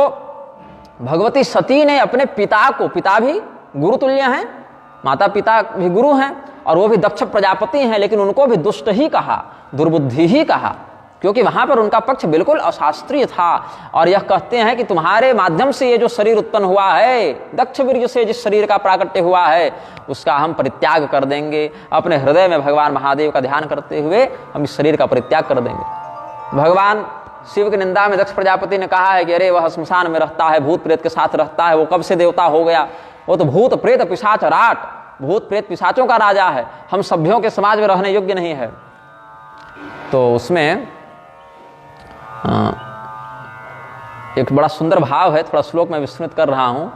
भगवती सती ने अपने पिता को, पिता भी गुरु तुल्य हैं, माता पिता भी गुरु हैं, और वो भी दक्ष प्रजापति हैं, लेकिन उनको भी दुष्ट ही कहा, दुर्बुद्धि ही कहा, क्योंकि वहां पर उनका पक्ष बिल्कुल अशास्त्रीय था। और यह कहते हैं कि तुम्हारे माध्यम से ये जो शरीर उत्पन्न हुआ है, दक्ष वीर्य से जिस शरीर का प्राकट्य हुआ है, उसका हम परित्याग कर देंगे। अपने हृदय में भगवान महादेव का ध्यान करते हुए हम इस शरीर का परित्याग कर देंगे। भगवान शिव की निंदा में दक्ष प्रजापति ने कहा है कि अरे वह श्मशान में रहता है, भूत प्रेत के साथ रहता है, वो कब से देवता हो गया, वो तो भूत प्रेत पिशाच राट, भूत प्रेत पिशाचों का राजा है, हम सभ्यों के समाज में रहने योग्य नहीं है। तो उसमें एक बड़ा सुंदर भाव है, थोड़ा श्लोक में विस्मृत कर रहा हूं।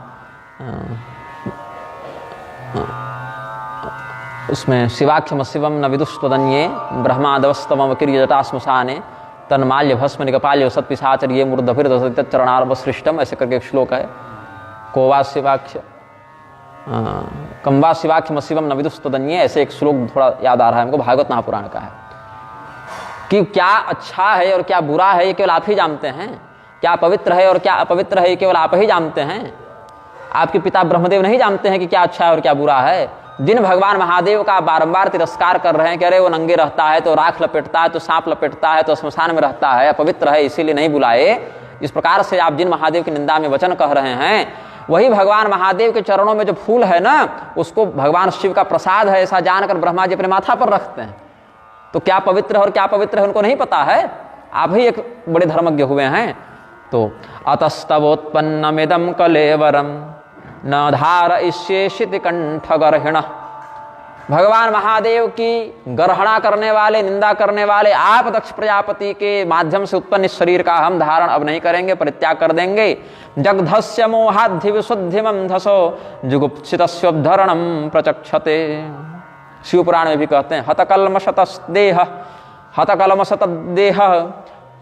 उसमें शिवाख्यम शिवम न विदुष्टदन्ये ब्रह्मादवस्तम किर्य जटाश्मशाने तन्माल्य भस्म निकपाल्य सत्पिशाचर्ये मूर्धभिर्दशत चरणार्वसृष्टम, ऐसे करके एक श्लोक है। कोवा शिवाख्य कम्वा शिवाख्यम शिवम न विदुष्टदन्ये, ऐसे एक श्लोक थोड़ा याद आ रहा है हमको, भागवत महापुराण का है कि क्या अच्छा है और क्या बुरा है ये केवल आप ही जानते हैं, क्या पवित्र है और क्या अपवित्र है ये केवल आप ही जानते हैं। आपके पिता ब्रह्मदेव नहीं जानते हैं कि क्या अच्छा है और क्या बुरा है, जिन भगवान महादेव का बारंबार तिरस्कार कर रहे हैं कि अरे वो नंगे रहता है, तो राख लपेटता है, तो सांप लपेटता है, तो श्मशान में रहता है, अपवित्र है, इसीलिए नहीं बुलाए, इस प्रकार से आप जिन महादेव की निंदा में वचन कह रहे हैं, वही भगवान महादेव के चरणों में जो फूल है ना, उसको भगवान शिव का प्रसाद है ऐसा जानकर ब्रह्मा जी अपने माथा पर रखते हैं। तो क्या पवित्र है और क्या पवित्र है उनको नहीं पता है, आप ही एक बड़े धर्मज्ञ हुए हैं। तो अतस्तवोत्पन्नमिदं कलेवरम न धारयिष्येषित कंठगर्हिण, भगवान महादेव की गर्हणा करने वाले, निंदा करने वाले आप दक्ष प्रजापति के माध्यम से उत्पन्न इस शरीर का हम धारण अब नहीं करेंगे, परित्याग कर देंगे। जगधस्य मोहाद्धि विशुद्धिमं धसो जुगुप्सितस्योद्धरणं प्रचक्षते, शिव पुराण में भी कहते हैं हतकलमशतदेह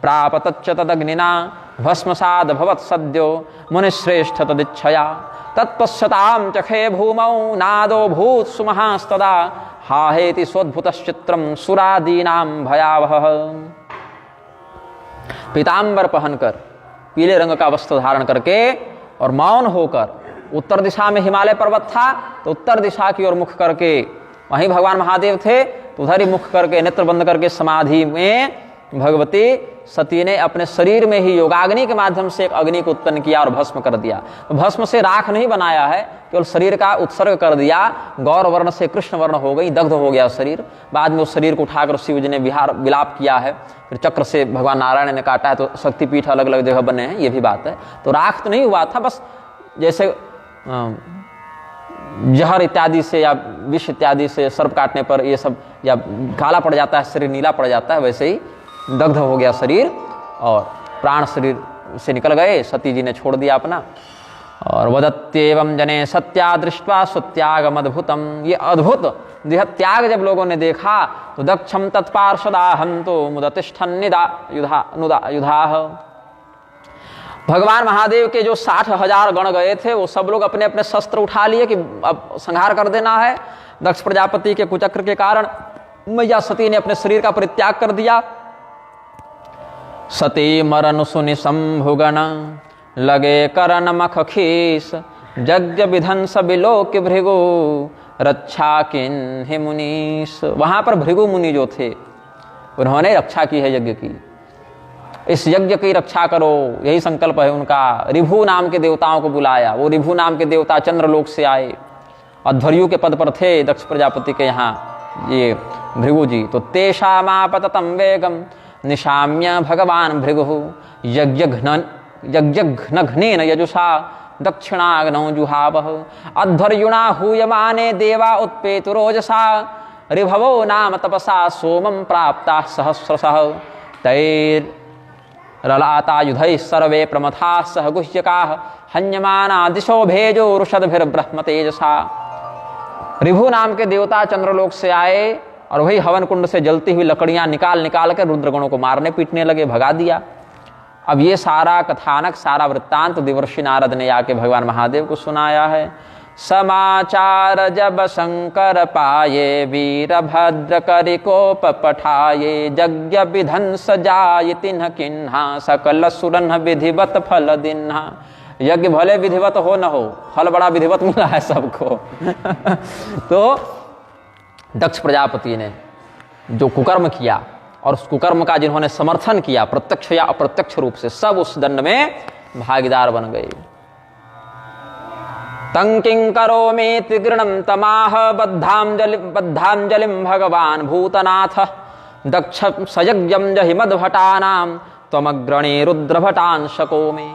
प्रापतच्च तदग्निना भस्मसाद भवत् सद्यो मुनिश्रेष्ठ तदिच्छया तत्पश्यतां चखे भूमौ नादो भूत सुमहास्तदा हाहेति स्वद्भुतश्चित्रं सुरादीनां भयावह। पीतांबर पहनकर, पीले रंग का वस्त्र धारण करके और मौन होकर, उत्तर दिशा में हिमालय पर्वत था तो उत्तर दिशा की ओर मुख करके वहीं भगवान महादेव थे, तो उधर ही मुख करके नेत्र बंद करके समाधि में भगवती सती ने अपने शरीर में ही योगाग्नि के माध्यम से एक अग्नि को उत्पन्न किया और भस्म कर दिया। तो भस्म से राख नहीं बनाया है, केवल शरीर का उत्सर्ग कर दिया, गौर वर्ण से कृष्ण वर्ण हो गई, दग्ध हो गया शरीर। बाद में उस शरीर को उठाकर शिव जी ने विलाप किया है, फिर चक्र से भगवान नारायण ने काटा है, तो शक्तिपीठ अलग अलग जगह बने हैं, ये भी बात है। तो राख तो नहीं हुआ था, बस जैसे जहर इत्यादि से या विष इत्यादि से सर्प काटने पर ये सब या काला पड़ जाता है, शरीर नीला पड़ जाता है, वैसे ही दग्ध हो गया शरीर और प्राण शरीर से निकल गए, सती जी ने छोड़ दिया अपना। और वदत्येवं जने सत्या दृष्ट्वा सत्यागम अद्भुतम, ये अद्भुत देह त्याग जब लोगों ने देखा तो दक्षम तत्पार्षदाहं तो मुदतिष्ठन् युधाः। भगवान महादेव के जो 60,000 गण गए थे, वो सब लोग अपने अपने शस्त्र उठा लिए कि अब संहार कर देना है। दक्ष प्रजापति के कुचक्र के कारण मैया सती ने अपने शरीर का परित्याग कर दिया। सती मरन सुनि शंभुगण लगे करन मख खीस, यज्ञ विधंस बिलोक भृगु रक्षा किन्हि मुनीस। वहां पर भृगु मुनि जो थे उन्होंने रक्षा की है यज्ञ की, इस यज्ञ की रक्षा करो, यही संकल्प है उनका। ऋभु नाम के देवताओं को बुलाया, वो ऋभु नाम के देवता चंद्रलोक से आए, अध्वर्यु के पद पर थे दक्ष प्रजापति के यहाँ ये भृगु जी। तो तेषामापततं वेगम निशाम्य भगवान भृगु यज्ञघ्नेन यजुषा दक्षिणाग्नौ जुहावः, अध्वर्युणा हूयमाने देवा उत्पेतुरोजसा, ऋभवो नाम तपसा सोमं प्राप्ता सहस्रशः, तैर्ललाता युधैः सर्वे प्रमथाः सह गुह्यकाः, हन्यमाना दिशो भेजो रुषद्भिर्ब्रह्म तेजसा। ऋभु नाम के देवता चंद्रलोक से आए और वही हवन कुंड से जलती हुई लकड़ियां निकाल कर रुद्रगणों को मारने पीटने लगे, भगा दिया। अब ये सारा कथानक, सारा वृत्तांत देवर्षि नारद ने आके भगवान महादेव को सुनाया है। समाचार जब शंकर पाये, वीरभद्र करि कोप पठाये, यज्ञ विधंस जाय तिन्ह किन्हा, सकल सुरन विधिवत फल दिन्हा। यज्ञ भले विधिवत हो न हो, फल बड़ा विधिवत मिला है सबको। तो दक्ष प्रजापति ने जो कुकर्म किया और उस कुकर्म का जिन्होंने समर्थन किया प्रत्यक्ष या अप्रत्यक्ष रूप से, सब उस दंड में भागीदार बन गए। तं किं करोमीति गृणं तमाह, बद्धांजलिं भगवान भूतनाथ, दक्ष सयज्ञं जहि मद्भटानां, त्वमग्रणे रुद्रभटान शको में।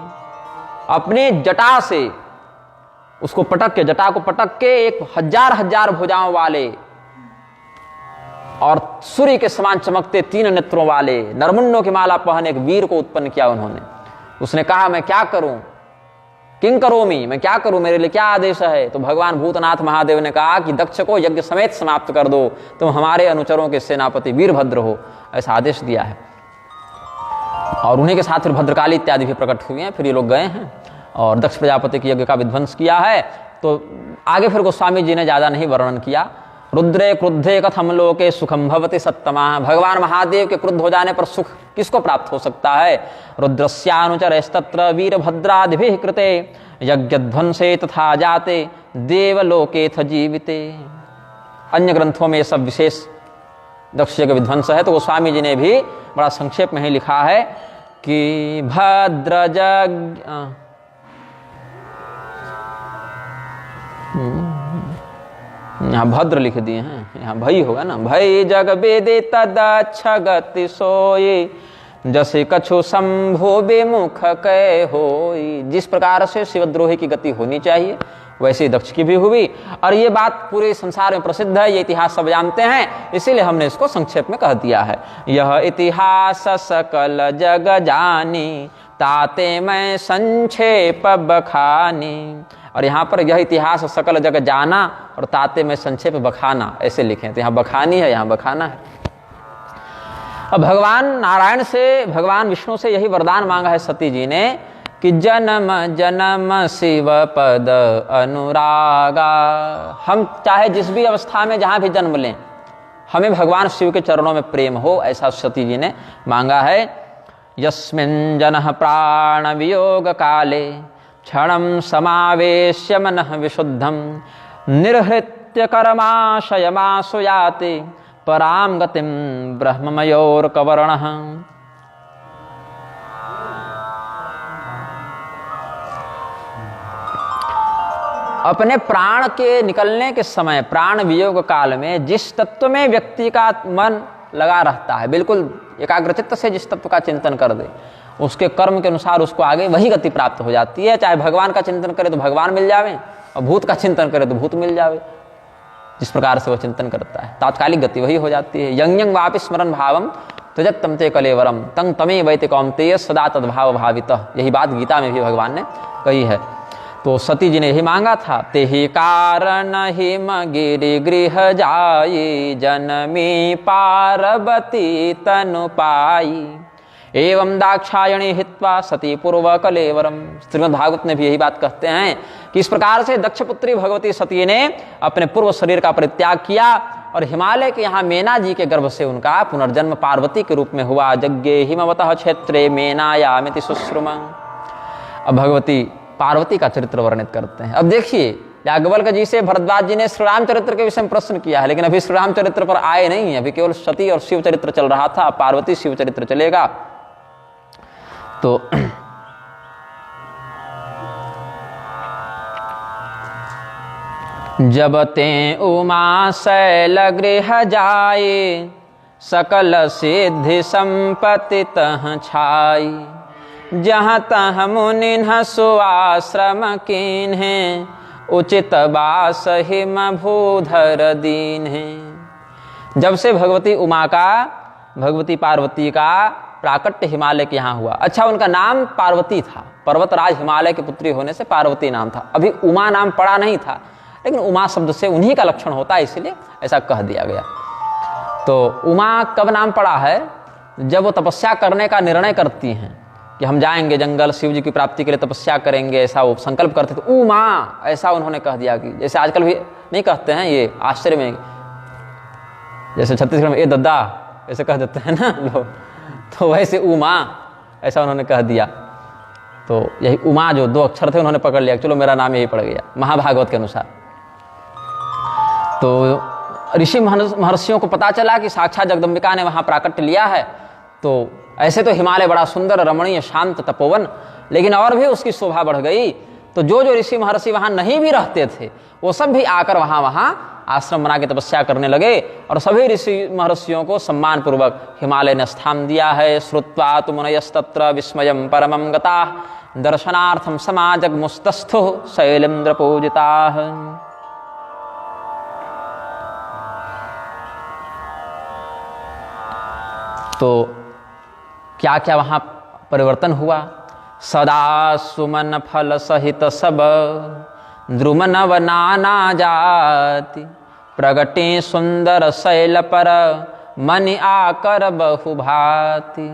अपने जटा से उसको पटक के, जटा को पटक के एक हजार भुजाओं वाले और सूर्य के समान चमकते 3 नेत्रों वाले नरमुंडों की माला पहने एक वीर को उत्पन्न किया उन्होंने। उसने कहा मैं क्या करूं, किं करोमी, मैं क्या करूं, मेरे लिए क्या आदेश है। तो भगवान भूतनाथ महादेव ने कहा कि दक्ष को यज्ञ समेत समाप्त कर दो, तुम हमारे अनुचरों के सेनापति वीरभद्र हो, ऐसा आदेश दिया है। और उन्हीं के साथ फिर भद्रकाली इत्यादि भी प्रकट हुए हैं। फिर ये लोग गए हैं और दक्ष प्रजापति की यज्ञ का विध्वंस किया है। तो आगे फिर गोस्वामी जी ने ज्यादा नहीं वर्णन किया। रुद्रे क्रुद्धे कथम लोके सुखम भवति सत्तमा, भगवान महादेव के क्रुद्ध हो जाने पर सुख किसको प्राप्त हो सकता है। रुद्रस्यानुचरस्तत्र वीरभद्रादिभिः कृते, यज्ञध्वंसे तथा जाते देवलोकेथ जीविते। अन्य ग्रंथों में ये सब विशेष दक्ष यज्ञ विध्वंस है। तो गोस्वामी जी ने भी बड़ा संक्षेप में ही लिखा है कि भद्रजग यहाँ भद्र लिख दिए हैं, यहाँ भई होगा ना, भई जग वेदे तदक्ष गति सोई जैसे कछु शंभु विमुख कै होई। जिस प्रकार से शिवद्रोही की गति होनी चाहिए वैसे ही दक्ष की भी हुई। और ये बात पूरे संसार में प्रसिद्ध है, ये इतिहास सब जानते हैं, इसीलिए हमने इसको संक्षेप में कह दिया है। यह इतिहास सकल जग जानी ताते मैं संक्षेप बखानी। और यहाँ पर यह इतिहास सकल जग जाना और ताते में संक्षेप बखाना ऐसे लिखे, तो यहाँ बखानी है, यहाँ बखाना है। अब भगवान नारायण से, भगवान विष्णु से यही वरदान मांगा है सती जी ने कि जन्म जन्म शिव पद अनुरागा। हम चाहे जिस भी अवस्था में जहाँ भी जन्म लें, हमें भगवान शिव के चरणों में प्रेम हो, ऐसा सती जी ने मांगा है। यस्मिन् जनः प्राण वियोग काले क्षणं समावेश्य मनः विशुद्धं निर्हृत्य कर्माशयमासु याति परां गतिं ब्रह्ममयोर्कवर्णः। अपने प्राण के निकलने के समय, प्राण वियोग काल में जिस तत्व में व्यक्ति का मन लगा रहता है, बिल्कुल एकाग्रचित्त से जिस तत्व का चिंतन कर दे, उसके कर्म के अनुसार उसको आगे वही गति प्राप्त हो जाती है। चाहे भगवान का चिंतन करे तो भगवान मिल जावे, और भूत का चिंतन करे तो भूत मिल जावे। जिस प्रकार से वह चिंतन करता है तात्कालिक गति वही हो जाती है। यंग यंग वापि स्मरण भावम त्यजत्तम ते कलेवरम तंग तमे वैते कौन्तेय सदा तद्भाव भावितः। यही बात गीता में भी भगवान ने कही है। तो सती जी ने यही मांगा था। तेहि कारण हिम गिरि गृह जाई जनमी पार्वती तनु पाई एवं दाक्षायणी हित्वा सती पूर्व कलेवरम। श्रीमद् भागवत में भी यही बात कहते हैं कि इस प्रकार से दक्षपुत्री भगवती सती ने अपने पूर्व शरीर का परित्याग किया और हिमालय के यहाँ मेना जी के गर्भ से उनका पुनर्जन्म पार्वती के रूप में हुआ। यज्ञे हिमवतः क्षेत्रे मेनायामिति शुश्रुमा। अब भगवती पार्वती का चरित्र वर्णित करते हैं। अब देखिए, याज्ञवल्क्य जी से भरद्वाज जी ने श्री राम चरित्र के विषय में प्रश्न किया है, लेकिन अभी श्री राम चरित्र पर आए नहीं है, अभी केवल सती और शिव चरित्र चल रहा था। पार्वती शिव चरित्र चलेगा। तो जब ते उमा शैल गृह जाए सकल सिद्धि संपत्ति तह छाई जहाँ तह मुनिन्ह सुआश्रम कीन्हे उचित बास हिम भूधर दीन है। जब से भगवती उमा का, भगवती पार्वती का प्राकट्य हिमालय के यहाँ हुआ। अच्छा, उनका नाम पार्वती था, पर्वतराज हिमालय की पुत्री होने से पार्वती नाम था। अभी उमा नाम पड़ा नहीं था, लेकिन उमा शब्द से उन्हीं का लक्षण होता है, इसलिए ऐसा कह दिया गया। तो उमा कब नाम पड़ा है? जब वो तपस्या करने का निर्णय करती हैं कि हम जाएंगे जंगल, शिव जी की प्राप्ति के लिए तपस्या करेंगे, ऐसा वो संकल्प करते थे। उमा, ऐसा उन्होंने कह दिया कि जैसे आजकल भी नहीं कहते हैं, ये आश्चर्य में, जैसे छत्तीसगढ़ में ए दद्दा ऐसे कह देते हैं ना लोग, तो वैसे उमा ऐसा उन्होंने कह दिया। तो यही उमा जो दो अक्षर थे उन्होंने पकड़ लिया, चलो मेरा नाम यही पड़ गया महाभागवत के अनुसार। तो ऋषि महर्षियों को पता चला कि साक्षात जगदम्बिका ने वहाँ प्राकट्य लिया है। तो ऐसे तो हिमालय बड़ा सुंदर, रमणीय, शांत, तपोवन, लेकिन और भी उसकी शोभा बढ़ गई। तो जो जो ऋषि महर्षि वहाँ नहीं भी रहते थे, वो सब भी आकर वहाँ आश्रम बना के तपस्या करने लगे, और सभी ऋषि महर्षियों को सम्मान पूर्वक हिमालय ने स्थान दिया है। श्रुत्वा तु मुनयस्तत्र विस्मयं परमं गताः दर्शनार्थं समाजगमुस्तस्थुः शैलेन्द्र पूजिताः। तो क्या क्या वहाँ परिवर्तन हुआ? सदा सुमन फल सहित सब द्रुम नव नाना जाति प्रगटे सुंदर शैल पर मन आकर बहुभाति।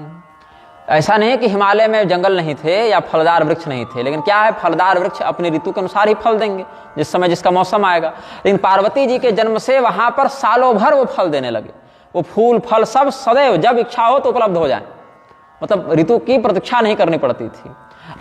ऐसा नहीं है कि हिमालय में जंगल नहीं थे या फलदार वृक्ष नहीं थे, लेकिन क्या है, फलदार वृक्ष अपनी ऋतु के अनुसार ही फल देंगे, जिस समय जिसका मौसम आएगा। लेकिन पार्वती जी के जन्म से वहाँ पर सालों भर वो फल देने लगे। वो फूल फल सब सदैव जब इच्छा हो तो उपलब्ध हो जाए, मतलब ऋतु की प्रतीक्षा नहीं करनी पड़ती थी।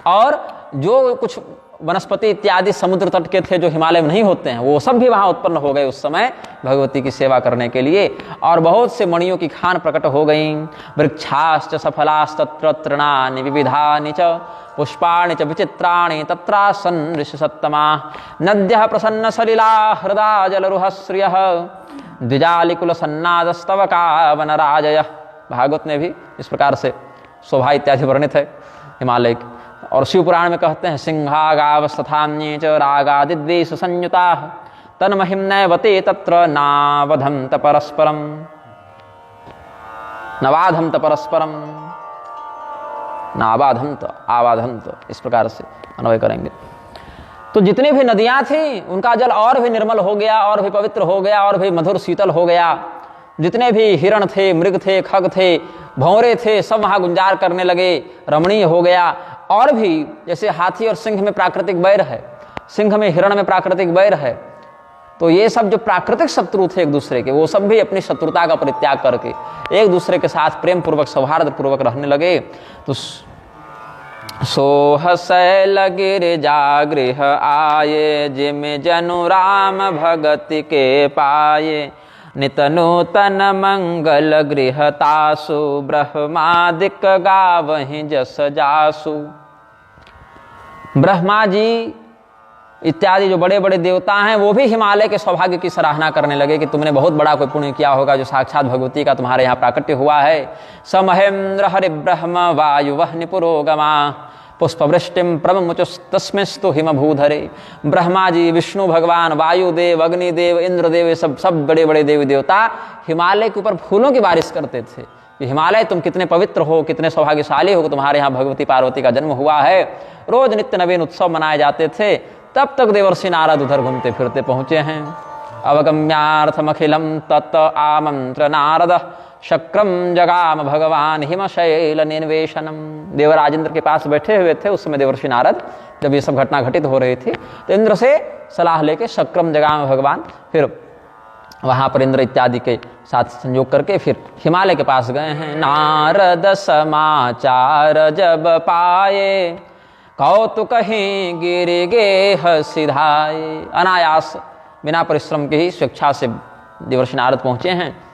और जो कुछ वनस्पति इत्यादि समुद्र तट के थे जो हिमालय में नहीं होते हैं, वो सब भी वहाँ उत्पन्न हो गए उस समय भगवती की सेवा करने के लिए। और बहुत से मणियों की खान प्रकट हो गई। वृक्षाश्च सफलास्तत्र तृणानि विविधानि च पुष्पाणि च विचित्राणि तत्रासन् ऋषिसत्तमा नद्यः प्रसन्न सलिला हृदा जलरुह श्रियः द्विजालिकुल सन्नादस्तवका वनराजयः। भागवत में भी इस प्रकार से शोभा इत्यादि वर्णित है हिमालय की। और शिव पुराण में कहते हैं सिंहा गावस्तथान्ये च रागादिद्वेष संयुताः तन्महिं नैवते तत्र नावधंत परस्परम नवाधंत परस्परम नाबाधंत आबाधंत, इस प्रकार से अन्वय करेंगे। तो जितनी भी नदियां थी उनका जल और भी निर्मल हो गया, और भी पवित्र हो गया, और भी मधुर शीतल हो गया। जितने भी हिरण थे, मृग थे, खग थे, भौरे थे, सब वहाँ गुंजार करने लगे, रमणीय हो गया। और भी जैसे हाथी और सिंह में प्राकृतिक वैर है, सिंह में हिरण में प्राकृतिक वैर है, तो ये सब जो प्राकृतिक शत्रु थे एक दूसरे के, वो सब भी अपनी शत्रुता का परित्याग करके एक दूसरे के साथ प्रेम पूर्वक सौहार्द पूर्वक रहने लगे। तो सोह शैल गिरिजा गृह आये जिम जनु राम भगति के पाये नित नूतन मंगल गृह तासु ब्रह्मादिक गावहि जस जासु। ब्रह्मा जी इत्यादि जो बड़े बड़े देवता हैं वो भी हिमालय के सौभाग्य की सराहना करने लगे कि तुमने बहुत बड़ा कोई पुण्य किया होगा जो साक्षात भगवती का तुम्हारे यहाँ प्राकट्य हुआ है। समहेन्द्र हरि ब्रह्म वायु वह्नि पुरोगमा पुष्पवृष्टिम प्रमुचस्तस्मिस्तु हिमभूधरे। ब्रह्मा जी, विष्णु भगवान, वायुदेव, अग्निदेव, इंद्रदेव, ये सब बड़े बड़े देवी देवता हिमालय के ऊपर फूलों की बारिश करते थे कि हिमालय तुम कितने पवित्र हो, कितने सौभाग्यशाली हो, तुम्हारे यहाँ भगवती पार्वती का जन्म हुआ है। रोज नित्य नवीन उत्सव मनाए जाते थे। तब तक देवर्षि नारद उधर घूमते फिरते पहुंचे हैं। अवगम्यार्थमखिलम तत् आमंत्र नारद शक्रम जगाम भगवान हिमशैल निन्वेशनम। देवराजेंद्र के पास बैठे हुए थे उस समय देवर्षि नारद, जब ये सब घटना घटित हो रही थी, तो इंद्र से सलाह लेके शक्रम जगाम भगवान, फिर वहाँ पर इंद्र इत्यादि के साथ संयोग करके फिर हिमालय के पास गए हैं। नारद समाचार जब पाए कौतुक ही गिर गे सिधाए। अनायास बिना परिश्रम के ही स्वेच्छा से देवर्षि नारद पहुँचे हैं।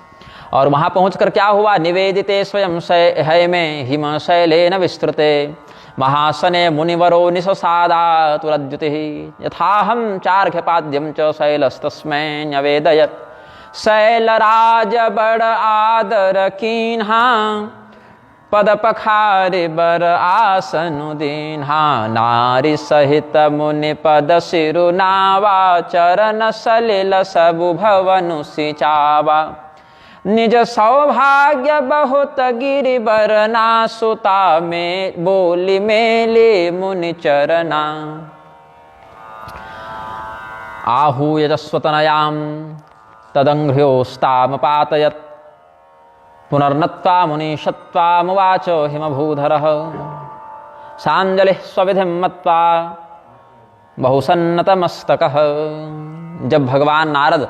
और वहाँ पहुँचकर क्या हुआ? निवेदिते स्वयं है में हिम शैलेन विस्तृते महासने मुनिवरो निशसादा तुरद्युति यथाहम चार्घ्यपाद्यम च शैलस्तस्मै न्यवेदयत्। शैलराज बड़ आदर कीन्हा पद पखारे बर आसनु दीन्हा। नारी सहित मुनि पद सिरु नावा चरण सलिल सबु भवनु सिचावा। निज सौभाग्य बहुत गिरि बरना सुता में बोली मेले मुनि चरना। आहू यजस्वतनयाम तदंघ्र्योस्ताम पातयत् पुनर्नत्वा मुनीशत्वामुवाच हिमभूधरः। सांजलिः स्वविधिं मत्वा बहुसन्नतमस्तकः। जब भगवान नारद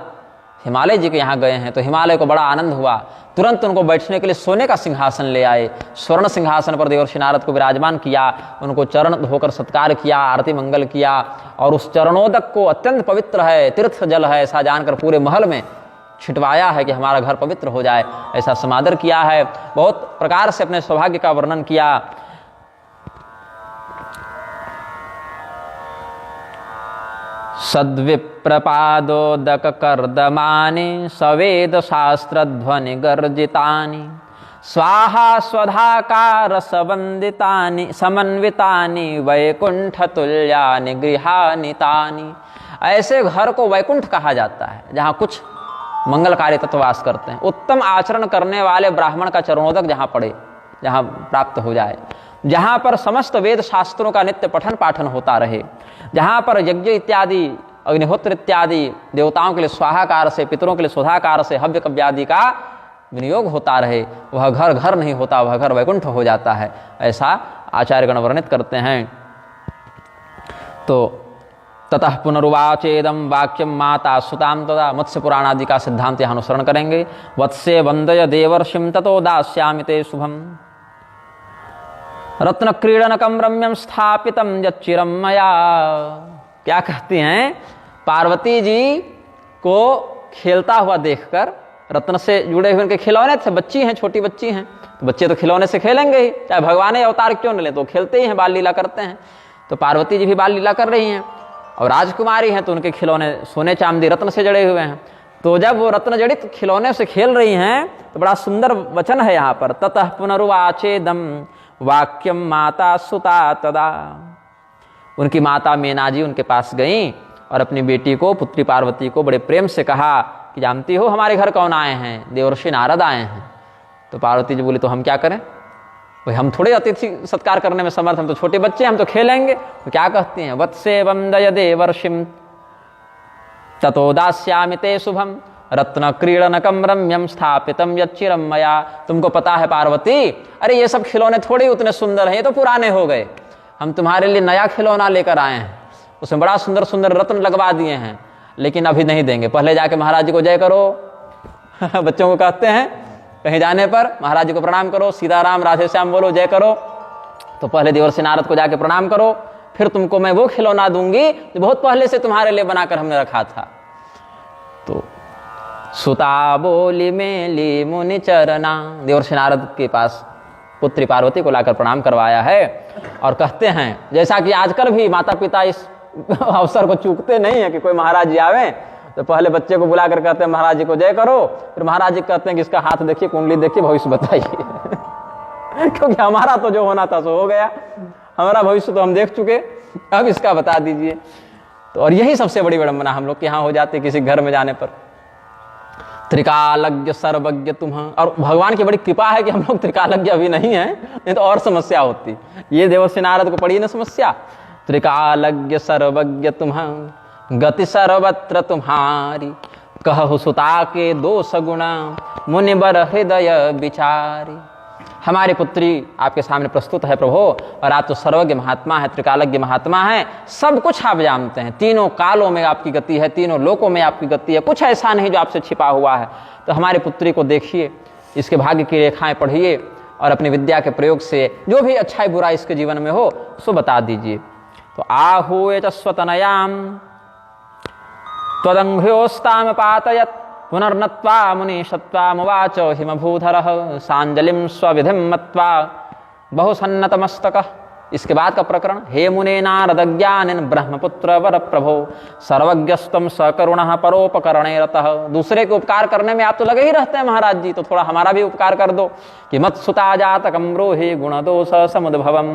हिमालय जी के यहाँ गए हैं तो हिमालय को बड़ा आनंद हुआ। तुरंत उनको बैठने के लिए सोने का सिंहासन ले आए। स्वर्ण सिंहासन पर देवर्षि नारद को विराजमान किया, उनको चरण धोकर सत्कार किया, आरती मंगल किया, और उस चरणोदक को अत्यंत पवित्र है, तीर्थ जल है ऐसा जानकर पूरे महल में छिटवाया है कि हमारा घर पवित्र हो जाए, ऐसा समादर किया है। बहुत प्रकार से अपने सौभाग्य का वर्णन किया। सद्विप्रपादोदक कर्दमानि सवेद शास्त्र ध्वनि गर्जितानि स्वाहा स्वधाकार सबंदितानि समन्वितानि वैकुंठ तुल्यानि गृहानि तानि। ऐसे घर को वैकुंठ कहा जाता है जहाँ कुछ मंगलकारी तत्व वास करते हैं। उत्तम आचरण करने वाले ब्राह्मण का चरणोदक जहाँ पड़े, जहाँ प्राप्त हो जाए, जहाँ पर समस्त वेद शास्त्रों का नित्य पठन पाठन होता रहे, जहाँ पर यज्ञ इत्यादि अग्निहोत्र इत्यादि देवताओं के लिए स्वाहाकार से, पितरों के लिए स्वधाकार से हव्य कव्यादि का विनियोग होता रहे, वह घर घर नहीं होता, वह घर वैकुंठ हो जाता है, ऐसा आचार्यगण वर्णित करते हैं। तो ततः पुनरुवाचेदम वाक्यम माता सुताम तदा। मत्स्य पुराण आदि का सिद्धांत यहाँ अनुसरण करेंगे। वत्से वंदय देवर्षिम ततो दास्यामि ते शुभम। रत्न क्रीडनकम रम्यम स्थापितम यच्चिरम मया। क्या कहती हैं, पार्वती जी को खेलता हुआ देखकर, रत्न से जुड़े हुए उनके खिलौने थे, बच्ची हैं, छोटी बच्ची हैं, तो बच्चे तो खिलौने से खेलेंगे ही, चाहे भगवान अवतार क्यों न ले, तो खेलते ही हैं, बाल लीला करते हैं। तो पार्वती जी भी बाल लीला कर रही हैं और राजकुमारी हैं, तो उनके खिलौने सोने चांदी रत्न से जड़े हुए हैं। तो जब वो रत्न जड़ित खिलौने से खेल रही हैं तो बड़ा सुंदर वचन है यहाँ पर, ततः पुनरुवाचेदम वाक्यम माता सुता तदा। उनकी माता मीना जी उनके पास गईं और अपनी बेटी को, पुत्री पार्वती को बड़े प्रेम से कहा कि जानती हो हमारे घर कौन आए हैं, देवर्षि नारद आए हैं। तो पार्वती जी बोली तो हम क्या करें, भाई हम थोड़े अतिथि सत्कार करने में समर्थ, हम तो छोटे बच्चे, हम तो खेलेंगे। तो क्या कहती हैं, वत्से वंदय देवर्षिम ततो दास्यामि ते शुभम रत्न क्रीडनकम रम्यम स्थापितम यच्चिरम मया। तुमको पता है पार्वती, अरे ये सब खिलौने थोड़े उतने सुंदर हैं, ये तो पुराने हो गए, हम तुम्हारे लिए नया खिलौना लेकर आए हैं, उसमें बड़ा सुंदर सुंदर रत्न लगवा दिए हैं, लेकिन अभी नहीं देंगे, पहले जाके महाराज जी को जय करो। बच्चों को कहते हैं कहीं जाने पर महाराज जी को प्रणाम करो, सीताराम राधे श्याम बोलो, जय करो। तो पहले देवर्षि नारद को जाके प्रणाम करो, फिर तुमको मैं वो खिलौना दूंगी जो बहुत पहले से तुम्हारे लिए बनाकर हमने रखा था। तो सुता बोली मेली मुनि चरना, देवर्षि नारद के पास पुत्री पार्वती को लाकर प्रणाम करवाया है और कहते हैं, जैसा कि आजकल भी माता पिता इस अवसर को चूकते नहीं है कि कोई महाराज जी आवे तो पहले बच्चे को बुलाकर कहते हैं महाराज जी को जय करो, फिर महाराज जी कहते हैं कि इसका हाथ देखिए, कुंडली देखिए, भविष्य बताइए। क्योंकि हमारा तो जो होना था सो हो गया, हमारा भविष्य तो हम देख चुके, अब इसका बता दीजिए। तो और यही सबसे बड़ी विडंबना हम लोग के यहाँ हो जाती है किसी घर में जाने पर, त्रिकालज्ञ सर्वज्ञ तुम। और भगवान की बड़ी कृपा है कि हम लोग त्रिकालज्ञ अभी नहीं है, नहीं तो और समस्या होती। ये देवर्षि नारद को पड़ी ना समस्या, त्रिकालज्ञ सर्वज्ञ तुम गति सर्वत्र तुम्हारी, कहु सुता के दोष गुणा मुनिबर हृदय विचारी। हमारी पुत्री आपके सामने प्रस्तुत है प्रभु, और आप तो सर्वज्ञ महात्मा है, त्रिकालज्ञ महात्मा है, सब कुछ आप जानते हैं, तीनों कालों में आपकी गति है, तीनों लोकों में आपकी गति है, कुछ ऐसा नहीं जो आपसे छिपा हुआ है। तो हमारी पुत्री को देखिए, इसके भाग्य की रेखाएं पढ़िए और अपनी विद्या के प्रयोग से जो भी अच्छाई बुराई इसके जीवन में हो सो बता दीजिए। तो आहूय च स्वतनयाम त्वदंघ्योस्ताम पातयत पुनर्नत्वा मुनीशत्वामुवाच हिमभूधरः सांजलिं स्वविधिं मत्वा बहुसन्नतमस्तकः। इसके बाद का प्रकरण, हे मुने नारदज्ञानिन् ब्रह्मपुत्र वर प्रभो सर्वज्ञस्त्वं सकरुणः परोपकरणे रतः। दूसरे के उपकार करने में आप तो लगे ही रहते हैं महाराज जी, तो थोड़ा हमारा भी उपकार कर दो कि मत्सुता जातकं ब्रूहि गुणदोष समुद्भवम्।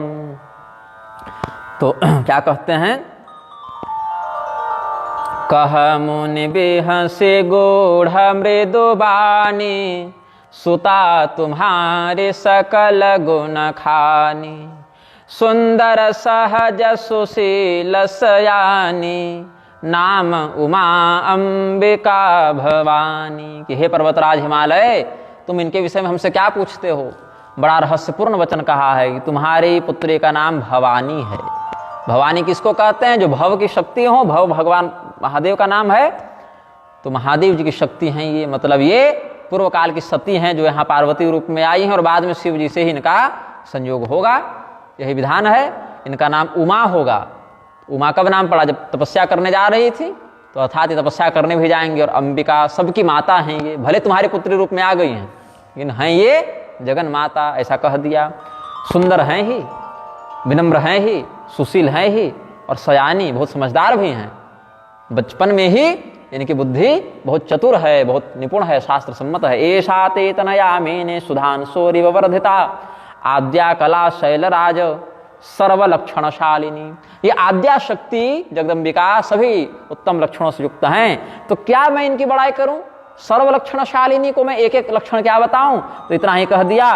तो क्या कहते हैं, कह मुनि बिहसे गूढ़ मृदु बानी, सुता तुम्हारे सकल गुण खानी, सुंदर सहज सुशील सयानी, नाम उमा अंबिका भवानी। कि हे पर्वतराज हिमालय, तुम इनके विषय में हमसे क्या पूछते हो, बड़ा रहस्यपूर्ण वचन कहा है कि तुम्हारी पुत्री का नाम भवानी है। भवानी किसको कहते हैं, जो भव की शक्ति हो, भव भगवान महादेव का नाम है, तो महादेव जी की शक्ति हैं ये, मतलब ये पूर्व काल की सती हैं जो यहाँ पार्वती रूप में आई हैं और बाद में शिव जी से ही इनका संयोग होगा, यही विधान है। इनका नाम उमा होगा। उमा कब नाम पड़ा, जब तपस्या करने जा रही थी, तो अर्थात ये तपस्या करने भी जाएंगे। और अंबिका सबकी माता हैं ये, भले तुम्हारी पुत्री रूप में आ गई हैं लेकिन हैं ये जगन माता, ऐसा कह दिया। सुंदर हैं ही, विनम्र हैं ही, सुशील हैं ही, और सयानी बहुत समझदार भी हैं। बचपन में ही इनकी बुद्धि बहुत चतुर है, बहुत निपुण है, शास्त्र सम्मत है। एषा ते तनया मेने सुधांशोरिव वर्धिता, आद्या कला शैलराज सर्वलक्षणशालिनी। ये आद्या शक्ति जगदम्बिका सभी उत्तम लक्षणों से युक्त हैं। तो क्या मैं इनकी बड़ाई करूं, सर्वलक्षणशालिनी को मैं एक एक लक्षण क्या बताऊं, तो इतना ही कह दिया,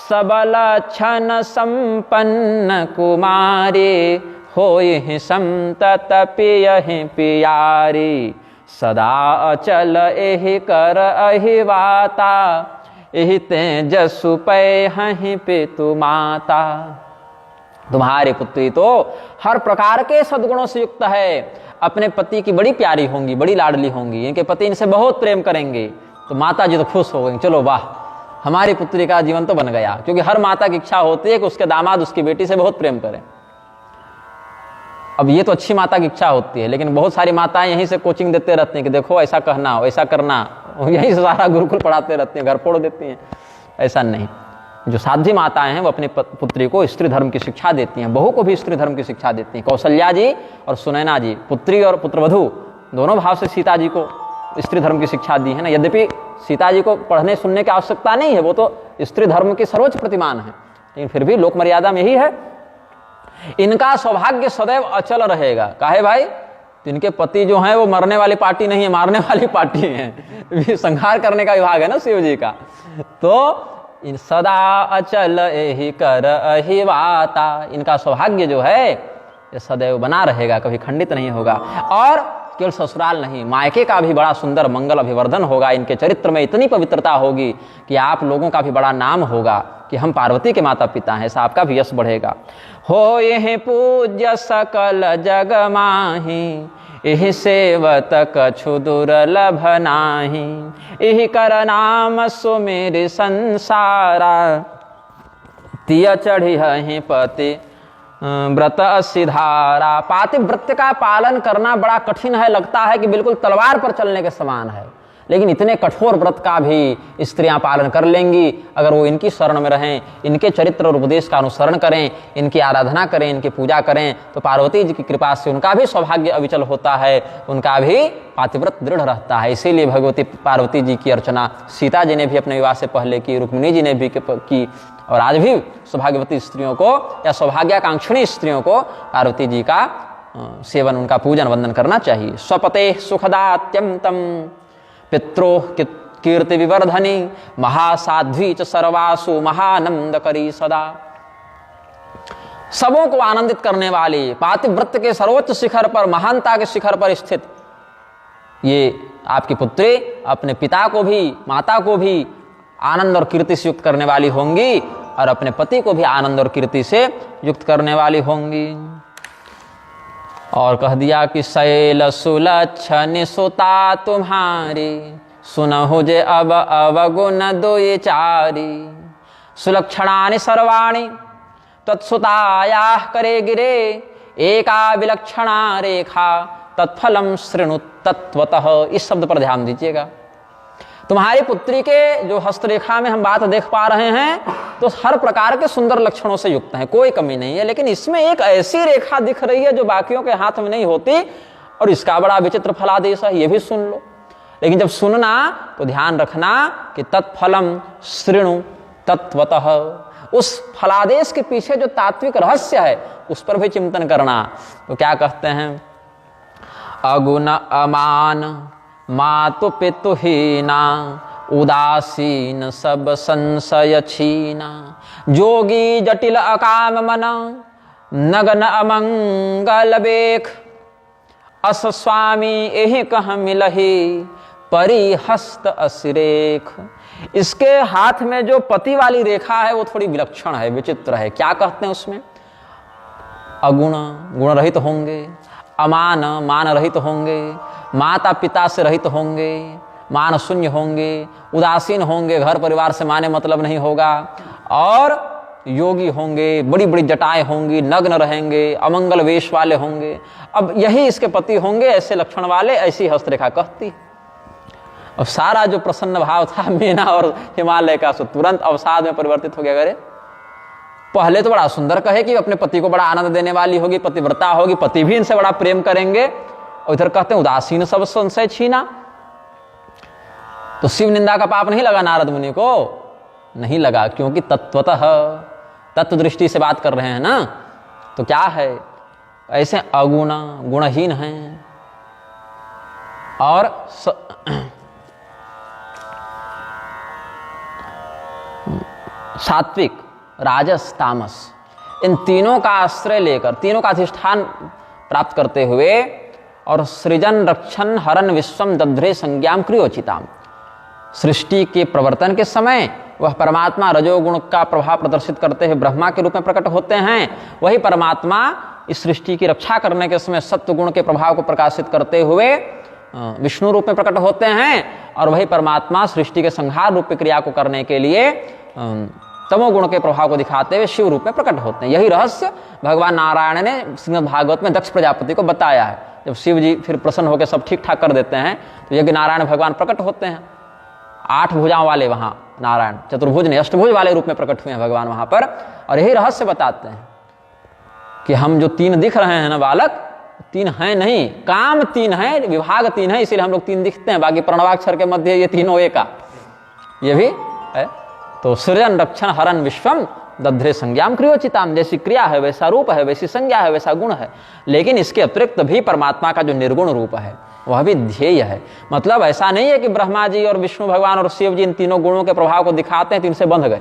सबलक्षण संपन्न कुमारी, होय संतत पियहि पियारी, सदा अचल एहि कर अहिवाता, एहि तेजसु पैहि पितु माता। तुम्हारी पुत्री तो हर प्रकार के सद्गुणों से युक्त है, अपने पति की बड़ी प्यारी होंगी, बड़ी लाडली होंगी, इनके पति इनसे बहुत प्रेम करेंगे। तो माता जी तो खुश हो गई, चलो वाह, हमारी पुत्री का जीवन तो बन गया। क्योंकि हर माता की इच्छा होती है कि उसके दामाद उसकी बेटी से बहुत प्रेम करें। अब ये तो अच्छी माता की इच्छा होती है, लेकिन बहुत सारी माताएं यहीं से कोचिंग देते रहती हैं कि देखो ऐसा कहना, ऐसा करना, यहीं से सारा गुरुकुल पढ़ाते रहती हैं, घर फोड़ देती हैं। ऐसा नहीं, जो साध्वी माताएं हैं वो अपनी पुत्री को स्त्री धर्म की शिक्षा देती हैं, बहू को भी स्त्री धर्म की शिक्षा देती हैं। कौशल्या जी और सुनैना जी, पुत्री और पुत्रवधू दोनों भाव से सीता जी को स्त्री धर्म की शिक्षा दी है ना। यद्यपि सीता जी को पढ़ने सुनने की आवश्यकता नहीं है, वो तो स्त्री धर्म की सर्वोच्च प्रतिमान है, लेकिन फिर भी लोक मर्यादा में यही है। इनका सौभाग्य सदैव अचल रहेगा। काहे भाई? तो इनके पति जो हैं वो मरने वाली पार्टी नहीं है, मारने वाली पार्टी है। संहार करने का विभाग है ना शिव जी का। तो इन सदा अचल एहि कर अहिवाता, इनका सौभाग्य जो है ये सदैव बना रहेगा, कभी खंडित नहीं होगा। और केवल ससुराल नहीं, मायके का भी बड़ा सुंदर मंगल अभिवर्धन होगा। इनके चरित्र में इतनी पवित्रता होगी कि आप लोगों का भी बड़ा नाम होगा कि हम पार्वती के माता पिता हैं, ऐसा आपका भी यश बढ़ेगा। हो यह पूज्य सकल जग माही, एहि सेवत कछु दुर्लभ नाही, एहि कर नाम सुमेर संसारा, तिय चढ़ी है पति व्रत सिधारा। पातिव्रत्य का पालन करना बड़ा कठिन है, लगता है कि बिल्कुल तलवार पर चलने के समान है, लेकिन इतने कठोर व्रत का भी स्त्रियां पालन कर लेंगी अगर वो इनकी शरण में रहें, इनके चरित्र और उपदेश का अनुसरण करें, इनकी आराधना करें, इनकी पूजा करें, तो पार्वती जी की कृपा से उनका भी सौभाग्य अविचल होता है, उनका भी पातिव्रत दृढ़ रहता है। इसीलिए भगवती पार्वती जी की अर्चना सीता जी ने भी अपने विवाह से पहले की, रुक्मिणी जी ने भी की, और आज भी सौभाग्यवती स्त्रियों को या सौभाग्याकांक्षिणी स्त्रियों को पार्वती जी का सेवन, उनका पूजन वंदन करना चाहिए। स्वपते सुखदात्यंतम पित्रो कीर्ति विवर्धनी, महासाध्वी च सर्वासु महानंद करी सदा। सबों को आनंदित करने वाली, पातिव्रत्य के सर्वोच्च शिखर पर, महानता के शिखर पर स्थित ये आपकी पुत्री अपने पिता को भी, माता को भी आनंद और कीर्ति से युक्त करने वाली होंगी, और अपने पति को भी आनंद और कीर्ति से युक्त करने वाली होंगी। और कह दिया कि शैल सुलक्षण सुता तुम्हारी, सुनहु जे अब अवगुण दुई चारी, सुलक्षणानि सर्वाणि तत्सुताया करे गिरे, एका विलक्षणा रेखा तत्फलम शृणु तत्वतः। इस शब्द पर ध्यान दीजिएगा। तुम्हारी पुत्री के जो हस्तरेखा में हम बात देख पा रहे हैं तो हर प्रकार के सुंदर लक्षणों से युक्त है, कोई कमी नहीं है, लेकिन इसमें एक ऐसी रेखा दिख रही है जो बाकियों के हाथ में नहीं होती, और इसका बड़ा विचित्र फलादेश है, ये भी सुन लो। लेकिन जब सुनना तो ध्यान रखना कि तत्फलम शृणु तत्वतः, उस फलादेश के पीछे जो तात्विक रहस्य है उस पर भी चिंतन करना। तो क्या कहते हैं? अगुण अमान मातु पितुहीना, उदासीन सब संशय छीना, जोगी जटिल अकाम मना, नगन अमंगल बेख, अस स्वामी एहि कह मिलही, परिहस्त असिरेख। इसके हाथ में जो पति वाली रेखा है वो थोड़ी विलक्षण है, विचित्र है। क्या कहते हैं उसमें? अगुण, गुण रहित होंगे, अमान, मान रहित होंगे, माता पिता से रहित होंगे, मान शून्य होंगे, उदासीन होंगे, घर परिवार से माने मतलब नहीं होगा, और योगी होंगे, बड़ी बड़ी जटाएं होंगी, नग्न रहेंगे, अमंगल वेश वाले होंगे। अब यही इसके पति होंगे, ऐसे लक्षण वाले, ऐसी हस्तरेखा कहती। अब सारा जो प्रसन्न भाव था मीना और हिमालय का, सो तुरंत अवसाद में परिवर्तित हो गया। अरे पहले तो बड़ा सुंदर कहे कि अपने पति को बड़ा आनंद देने वाली होगी, पतिव्रता होगी, पति भी इनसे बड़ा प्रेम करेंगे, और इधर कहते हैं उदासीन सब संशय छीना। तो शिव निंदा का पाप नहीं लगा नारद मुनि को? नहीं लगा, क्योंकि तत्वतः, तत्व दृष्टि से बात कर रहे हैं ना। तो क्या है? ऐसे अगुण, गुणहीन हैं, और सात्विक, राजस, तामस, इन तीनों का आश्रय लेकर, तीनों का अधिष्ठान प्राप्त करते हुए, और सृजन रक्षण हरन विश्वम दध्रे संज्ञाम क्रियोचिताम, सृष्टि के प्रवर्तन के समय वह परमात्मा रजोगुण का प्रभाव प्रदर्शित करते हुए ब्रह्मा के रूप में प्रकट होते हैं। वही परमात्मा इस सृष्टि की रक्षा करने के समय सत्व गुण के प्रभाव को प्रकाशित करते हुए विष्णु रूप में प्रकट होते हैं, और वही परमात्मा सृष्टि के संहार रूप की क्रिया को करने के लिए तमोगुण के प्रभाव को दिखाते हुए शिव रूप में प्रकट होते हैं। यही रहस्य भगवान नारायण ने श्रीमद् भागवत में दक्ष प्रजापति को बताया है। जब शिव जी फिर प्रसन्न होकर सब ठीक ठाक कर देते हैं तो यज्ञ नारायण भगवान प्रकट होते हैं। 8 भुजाओं वाले वहां नारायण चतुर्भुज ने अष्टभुज वाले रूप में प्रकट हुए हैं भगवान वहां पर, और यही रहस्य बताते हैं कि हम जो 3 दिख रहे हैं ना बालक, 3 हैं नहीं, काम 3 है, विभाग 3 है, इसीलिए हम लोग 3 दिखते हैं। बाकी प्रणवाक्षर के मध्य ये तीनों एक का ये भी है। तो सृजन रक्षण हरण विश्वम दध्रे संज्ञाम क्रियोचिताम, जैसी क्रिया है वैसा रूप है, वैसी संज्ञा है वैसा गुण है। लेकिन इसके अतिरिक्त भी परमात्मा का जो निर्गुण रूप है वह भी ध्येय है। मतलब ऐसा नहीं है कि ब्रह्मा जी और विष्णु भगवान और शिव जी इन तीनों गुणों के प्रभाव को दिखाते हैं तो इनसे बंध गए,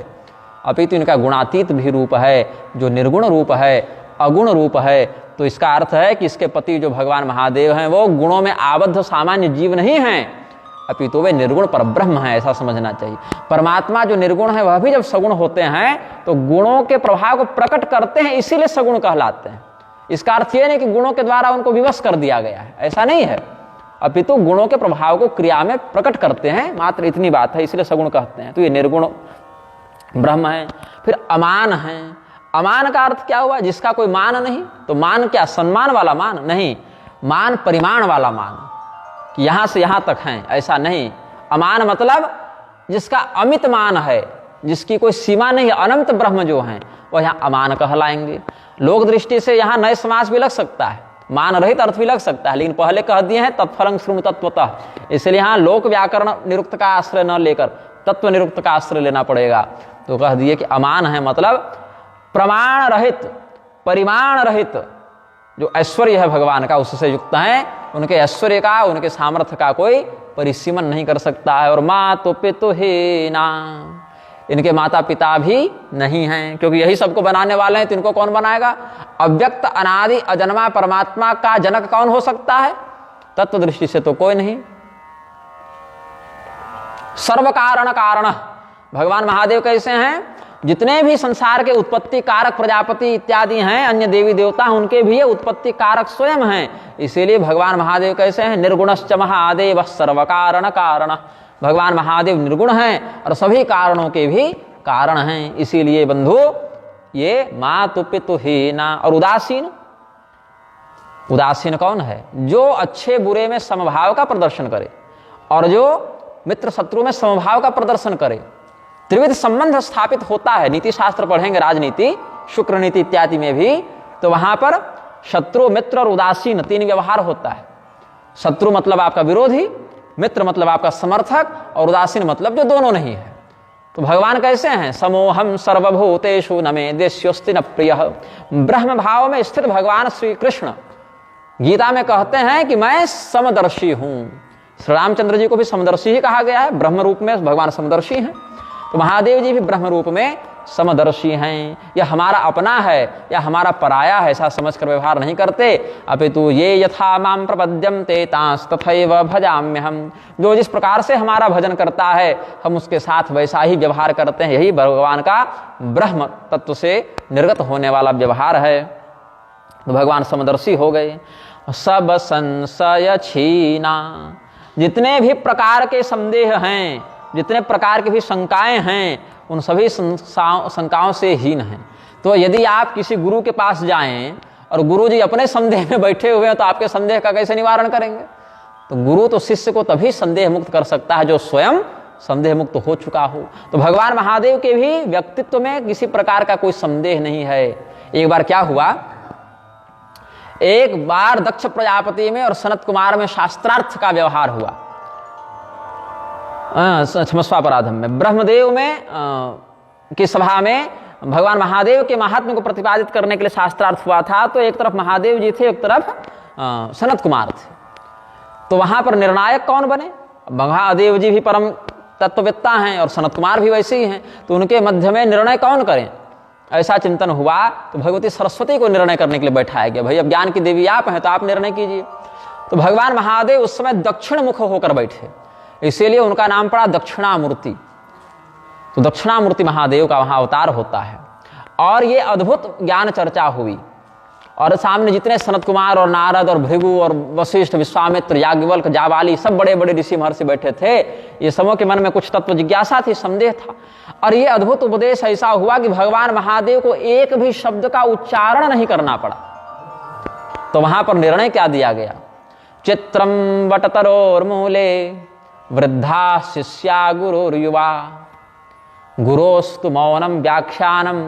अपितु इनका गुणातीत भी रूप है जो निर्गुण रूप है, अगुण रूप है। तो इसका अर्थ है कि इसके पति जो भगवान महादेव हैं वो गुणों में आबद्ध सामान्य जीव नहीं हैं, अपितु वे निर्गुण परब्रह्म है, ऐसा समझना चाहिए। परमात्मा जो निर्गुण है वह भी जब सगुण होते हैं तो गुणों के प्रभाव को प्रकट करते हैं, इसीलिए सगुण कहलाते हैं। इसका अर्थ यह नहीं कि गुणों के द्वारा उनको विवश कर दिया गया है, ऐसा नहीं है, अपितु गुणों के प्रभाव को क्रिया में प्रकट करते हैं, मात्र इतनी बात है, इसलिए सगुण कहते हैं। तो ये निर्गुण ब्रह्म है। फिर अमान है। अमान का अर्थ क्या हुआ? जिसका कोई मान नहीं। तो मान क्या? सम्मान वाला मान नहीं, मान परिमाण वाला मान, कि यहां से यहां तक हैं, ऐसा नहीं। अमान मतलब जिसका अमित मान है, जिसकी कोई सीमा नहीं, अनंत ब्रह्म जो हैं वह यहाँ अमान कहलाएंगे। लोक दृष्टि से यहाँ नए समास भी लग सकता है, मान रहित अर्थ भी लग सकता है, लेकिन पहले कह दिए हैं तत्फलं शृणु तत्वतः, इसलिए यहाँ लोक व्याकरण निरुक्त का आश्रय न लेकर तत्व निरुक्त का आश्रय लेना पड़ेगा। तो कह दिए कि अमान है मतलब प्रमाण रहित, परिमाण रहित जो ऐश्वर्य है भगवान का उससे युक्त हैं, उनके ऐश्वर्य का, उनके सामर्थ्य का कोई परिसीमन नहीं कर सकता है। और माँ तो पितु ही ना, इनके माता पिता भी नहीं हैं, क्योंकि यही सबको बनाने वाले हैं, तो इनको कौन बनाएगा? अव्यक्त अनादि अजन्मा परमात्मा का जनक कौन हो सकता है? तत्व दृष्टि से तो कोई नहीं। सर्व कारण कारण भगवान महादेव कैसे हैं? जितने भी संसार के उत्पत्ति कारक प्रजापति इत्यादि हैं, अन्य देवी देवता, उनके भी ये उत्पत्ति कारक स्वयं हैं। इसीलिए भगवान महादेव कैसे हैं? निर्गुणश्च महादेव सर्व कारण कारण। भगवान महादेव निर्गुण हैं और सभी कारणों के भी कारण हैं। इसीलिए बंधु ये मातु पितु हीना और उदासीन। उदासीन कौन है? जो अच्छे बुरे में समभाव का प्रदर्शन करे और जो मित्र शत्रु में समभाव का प्रदर्शन करे। त्रिविध संबंध स्थापित होता है। नीति शास्त्र पढ़ेंगे, राजनीति, शुक्र नीति इत्यादि में भी, तो वहां पर शत्रु, मित्र और उदासीन 3 व्यवहार होता है। शत्रु मतलब आपका विरोधी, मित्र मतलब आपका समर्थक, और उदासीन मतलब जो दोनों नहीं है। तो भगवान कैसे हैं? समोहम सर्वभूतेषु न मे देश्योस्ति न प्रियः। ब्रह्म भाव में स्थित भगवान श्री कृष्ण गीता में कहते हैं कि मैं समदर्शी हूं। श्री रामचंद्र जी को भी समदर्शी ही कहा गया है, ब्रह्म रूप में भगवान समदर्शी हैं। तो महादेव जी भी ब्रह्म रूप में समदर्शी हैं। यह हमारा अपना है या हमारा पराया है, ऐसा समझकर व्यवहार नहीं करते, अपितु ये यथा माम प्रपद्यन्ते तांस तथैव भजाम्यहम्। जो जिस प्रकार से हमारा भजन करता है हम उसके साथ वैसा ही व्यवहार करते हैं। यही भगवान का ब्रह्म तत्व से निर्गत होने वाला व्यवहार है। तो भगवान समदर्शी हो गए। सब संशय छीना, जितने भी प्रकार के संदेह हैं, जितने प्रकार की भी शंकाएं हैं, उन सभी शंकाओं से हीन हैं। तो यदि आप किसी गुरु के पास जाएं और गुरु जी अपने संदेह में बैठे हुए हैं तो आपके संदेह का कैसे निवारण करेंगे? तो गुरु तो शिष्य को तभी संदेह मुक्त कर सकता है जो स्वयं संदेह मुक्त हो चुका हो। तो भगवान महादेव के भी व्यक्तित्व में किसी प्रकार का कोई संदेह नहीं है। एक बार क्या हुआ, एक बार दक्ष प्रजापति में और सनत कुमार में शास्त्रार्थ का व्यवहार हुआ। क्षमस्वापराधम में ब्रह्मदेव में की सभा में भगवान महादेव के महात्म्य को प्रतिपादित करने के लिए शास्त्रार्थ हुआ था। तो एक तरफ महादेव जी थे, एक तरफ सनत कुमार थे। तो वहां पर निर्णायक कौन बने? महादेव जी भी परम तत्ववेत्ता हैं और सनत कुमार भी वैसे ही हैं। तो उनके मध्य में निर्णय कौन करें, ऐसा चिंतन हुआ। तो भगवती सरस्वती को निर्णय करने के लिए बैठाया गया। भाई अब ज्ञान की देवी आप हैं तो आप निर्णय कीजिए। तो भगवान महादेव उस समय दक्षिण मुख होकर बैठे, इसीलिए उनका नाम पड़ा दक्षिणामूर्ति। तो दक्षिणामूर्ति महादेव का वहां अवतार होता है। और ये अद्भुत ज्ञान चर्चा हुई और सामने जितने सनत कुमार और नारद और भृगु और वशिष्ठ, विश्वामित्र, याज्ञवल्क्य, जाबाली, सब बड़े बड़े ऋषि महर्षि बैठे थे। ये सबों के मन में कुछ तत्व जिज्ञासा थी, संदेह था। और ये अद्भुत उपदेश ऐसा हुआ कि भगवान महादेव को एक भी शब्द का उच्चारण नहीं करना पड़ा। तो वहां पर निर्णय क्या दिया गया? चित्रम वटतरोर्मूले वृद्धा शिष्या गुरुर्युवा गुरोस्तु मौनम व्याख्यानम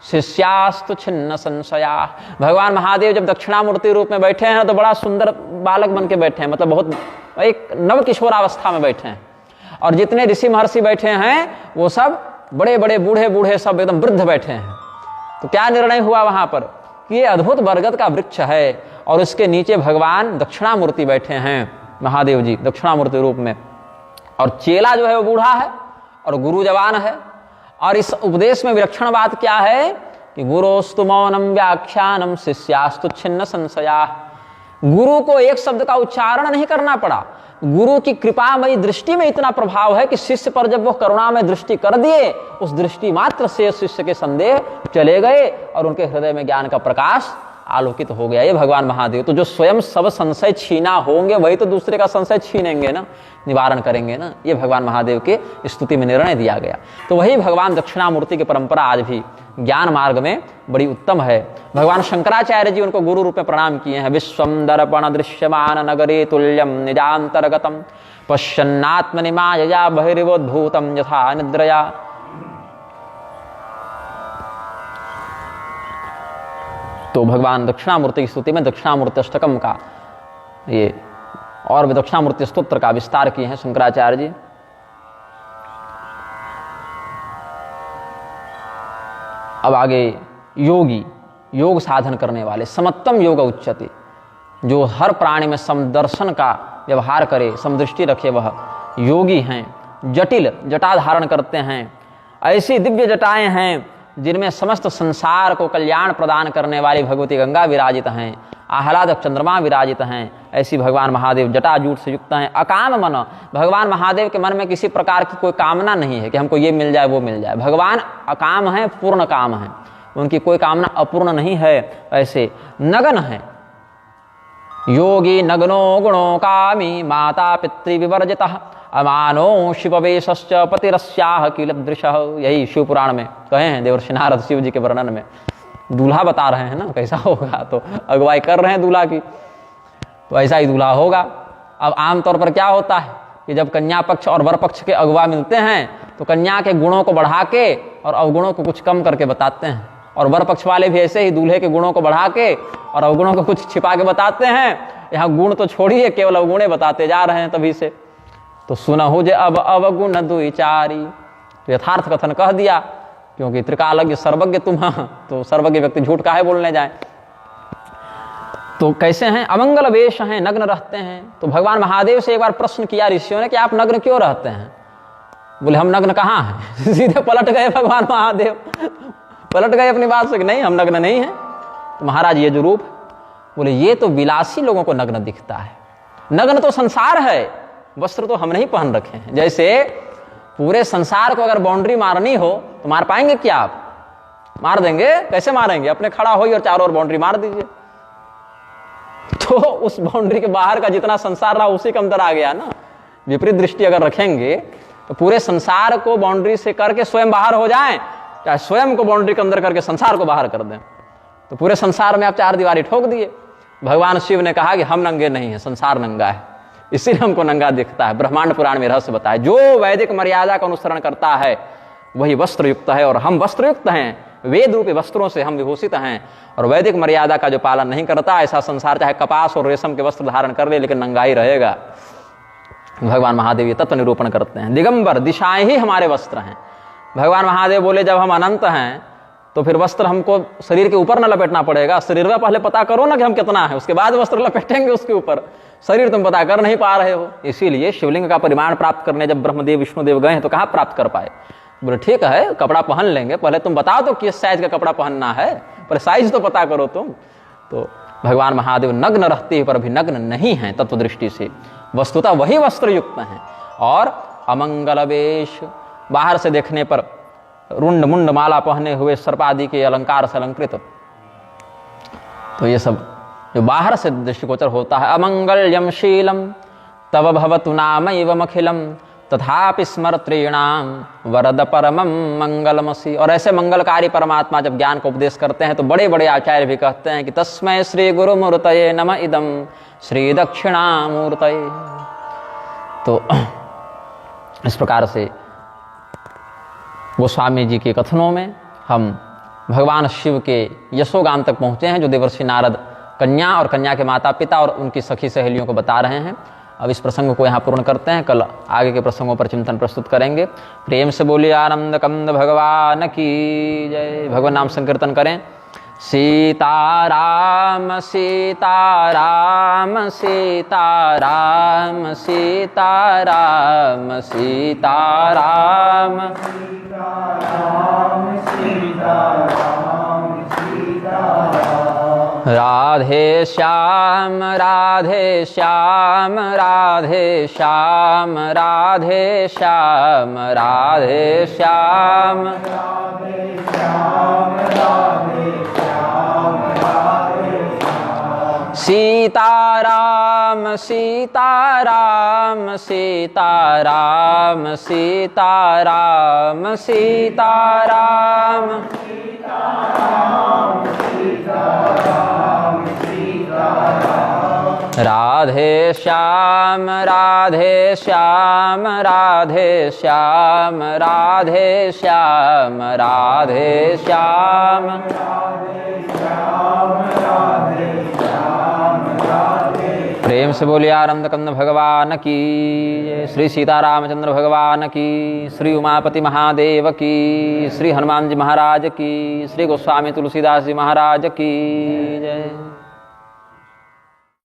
शिष्यास्तु छिन्न संशया। भगवान महादेव जब दक्षिणामूर्ति रूप में बैठे हैं तो बड़ा सुंदर बालक बन के बैठे हैं, मतलब बहुत एक नव किशोरावस्था में बैठे हैं। और जितने ऋषि महर्षि बैठे हैं वो सब बड़े बड़े बूढ़े बूढ़े सब एकदम वृद्ध बैठे हैं। तो क्या निर्णय हुआ वहां पर कि ये अद्भुत बरगद का वृक्ष है और उसके नीचे भगवान दक्षिणामूर्ति बैठे हैं, महादेव जी दक्षिणामूर्ति रूप में। और चेला जो है वो बूढ़ा है और गुरु जवान है। और इस उपदेश में विलक्षण बात क्या है कि गुरोस्तु मौनम व्याख्यानम शिष्यास्तु छिन्न संशया। गुरु को एक शब्द का उच्चारण नहीं करना पड़ा। गुरु की कृपामयी दृष्टि में इतना प्रभाव है कि शिष्य पर जब वो करुणामय दृष्टि कर दिए, उस दृष्टि मात्र से शिष्य के संदेह चले गए और उनके हृदय में ज्ञान का प्रकाश आलोकित हो गया। ये भगवान महादेव तो जो स्वयं सब संशय छीना होंगे वही तो दूसरे का संशय छीनेंगे ना, निवारण करेंगे ना। ये भगवान महादेव के स्तुति में निर्णय दिया गया। तो वही भगवान दक्षिणामूर्ति की परंपरा आज भी ज्ञान मार्ग में बड़ी उत्तम है। भगवान शंकराचार्य जी उनको गुरु रूप में प्रणाम किए हैं। विश्वम दर्पण दृश्यमान नगरे तुल्यम निजांतर्गतम पश्यन्नात्मनि मायया बहिर्वोद्भूतम यथा निद्रया। तो भगवान दक्षिणामूर्ति की स्तुति में दक्षिणामूर्ति अष्टकम का ये और दक्षिणामूर्ति स्तोत्र का विस्तार किए हैं शंकराचार्य जी। अब आगे योगी, योग साधन करने वाले, समत्तम योग उच्यते, जो हर प्राणी में समदर्शन का व्यवहार करे, समदृष्टि रखे, वह योगी हैं। जटिल जटा धारण करते हैं, ऐसी दिव्य जटाएं हैं जिनमें समस्त संसार को कल्याण प्रदान करने वाली भगवती गंगा विराजित हैं, आह्लादक चंद्रमा विराजित हैं। ऐसी भगवान महादेव जटाजूट से युक्त हैं। अकाम मन, भगवान महादेव के मन में किसी प्रकार की कोई कामना नहीं है कि हमको ये मिल जाए वो मिल जाए। भगवान अकाम है, पूर्ण काम है, उनकी कोई कामना अपूर्ण नहीं है। ऐसे नगन है। योगी नग्नो गुणों कामी माता पितृ विवर्जितः अमानो शिववेशश्च पतिरस्याह किलदृशः। यही शिव पुराण में कहे हैं देवर्षि नारद शिव जी के वर्णन में। दूल्हा बता रहे हैं ना कैसा होगा, तो अगुवाई कर रहे हैं दूल्हा की, तो ऐसा ही दूल्हा होगा। अब आमतौर पर क्या होता है कि जब कन्या पक्ष और वर पक्ष के अगुवा मिलते हैं तो कन्या के गुणों को बढ़ा के और अवगुणों को कुछ कम करके बताते हैं, और वर पक्ष वाले भी ऐसे ही दूल्हे के गुणों को बढ़ा के और अवगुणों को कुछ छिपा के बताते हैं। यहाँ गुण तो छोड़िए, केवल अवगुणे बताते जा रहे हैं तभी से। तो सुनहु जे अब अवगुण दुईचारी, तो यथार्थ कथन कह दिया, क्योंकि त्रिकालज्ञ सर्वज्ञ तुम, तो सर्वज्ञ व्यक्ति झूठ काहे बोलने जाए। तो कैसे हैं? अमंगल वेश हैं, नग्न रहते हैं। तो भगवान महादेव से एक बार प्रश्न किया ऋषियों ने कि आप नग्न क्यों रहते हैं? बोले हम नग्न कहाँ हैं। सीधे पलट गए भगवान महादेव, पलट गए अपनी बात से कि नहीं हम नग्न नहीं हैं। तो महाराज ये जो रूप, बोले ये तो विलासी लोगों को नग्न दिखता है, नग्न तो संसार है, वस्त्र तो हम नहीं पहन रखे हैं। जैसे पूरे संसार को अगर बाउंड्री मारनी हो तो मार पाएंगे क्या आप? मार देंगे? कैसे मारेंगे? अपने खड़ा होइए और चारों ओर बाउंड्री मार दीजिए। तो उस बाउंड्री के बाहर का जितना संसार रहा उसी के अंदर आ गया ना। विपरीत दृष्टि अगर रखेंगे तो पूरे संसार को बाउंड्री से करके स्वयं बाहर हो जाएं, चाहे स्वयं को बाउंड्री के अंदर करके संसार को बाहर कर दें, तो पूरे संसार में आप चार दीवारी ठोक दिए। भगवान शिव ने कहा कि हम नंगे नहीं हैं, संसार नंगा है, इसीलिए हमको नंगा दिखता है। ब्रह्मांड पुराण में रहस्य बताया, जो वैदिक मर्यादा का अनुसरण करता है वही वस्त्र युक्त है, और हम वस्त्र युक्त हैं, वेद रूपी वस्त्रों से हम विभूषित हैं। और वैदिक मर्यादा का जो पालन नहीं करता, ऐसा संसार चाहे कपास और रेशम के वस्त्र धारण कर ले लेकिन नंगा ही रहेगा। भगवान महादेव ये तत्व निरूपण करते हैं। दिगंबर, दिशाएं ही हमारे वस्त्र हैं। भगवान महादेव बोले जब हम अनंत हैं तो फिर वस्त्र हमको शरीर के ऊपर न लपेटना पड़ेगा, शरीर का पहले पता करो ना कि हम कितना है, उसके बाद वस्त्र लपेटेंगे उसके ऊपर। शरीर तुम पता कर नहीं पा रहे हो। इसीलिए शिवलिंग का परिमाण प्राप्त करने जब ब्रह्मदेव विष्णुदेव गए हैं तो कहाँ प्राप्त कर पाए। बोले ठीक है कपड़ा पहन लेंगे, पहले तुम बताओ तो किस साइज का कपड़ा पहनना है, पर साइज तो पता करो तुम। तो भगवान महादेव नग्न रहते पर भी नग्न नहीं हैं तत्व दृष्टि से, वस्तुतः वही वस्त्र युक्त हैं। और अमंगल वेश, बाहर से देखने पर रुंड मुंड माला पहने हुए सर्पादि के अलंकार से अलंकृत, तो ये सब जो बाहर से दृष्टिगोचर होता है, अमंगल्यम शीलम तब भवतु नाम एवं अखिलम तथापि स्मर्तॄणाम वरद परमम मंगलमसि। और ऐसे मंगलकारी परमात्मा जब ज्ञान का उपदेश करते हैं तो बड़े बड़े आचार्य भी कहते हैं कि तस्मै श्री गुरु मूर्तये नम इदम श्री दक्षिणामूर्तये। तो इस प्रकार से गोस्वामी जी के कथनों में हम भगवान शिव के यशोगान तक पहुँचे हैं, जो देवर्षि नारद कन्या और कन्या के माता पिता और उनकी सखी सहेलियों को बता रहे हैं। अब इस प्रसंग को यहाँ पूर्ण करते हैं, कल आगे के प्रसंगों पर चिंतन प्रस्तुत करेंगे। प्रेम से बोलिए आनंद कंद भगवान की जय। भगवान नाम संकीर्तन करें। सीताराम सीताराम सीताराम सीताराम सीताराम राधे श्याम राधे श्याम राधे श्याम राधे श्याम राधे श्याम सीताराम सीताराम सीताराम सीताराम सीताराम राधे श्याम राधे श्याम राधे श्याम राधे श्याम राधे श्याम प्रेम से बोलिए आनंद कंद भगवान की जय। श्री सीतारामचंद्र भगवान की, श्री उमापति महादेव की, श्री हनुमान जी महाराज की, श्री गोस्वामी तुलसीदास जी महाराज की जय।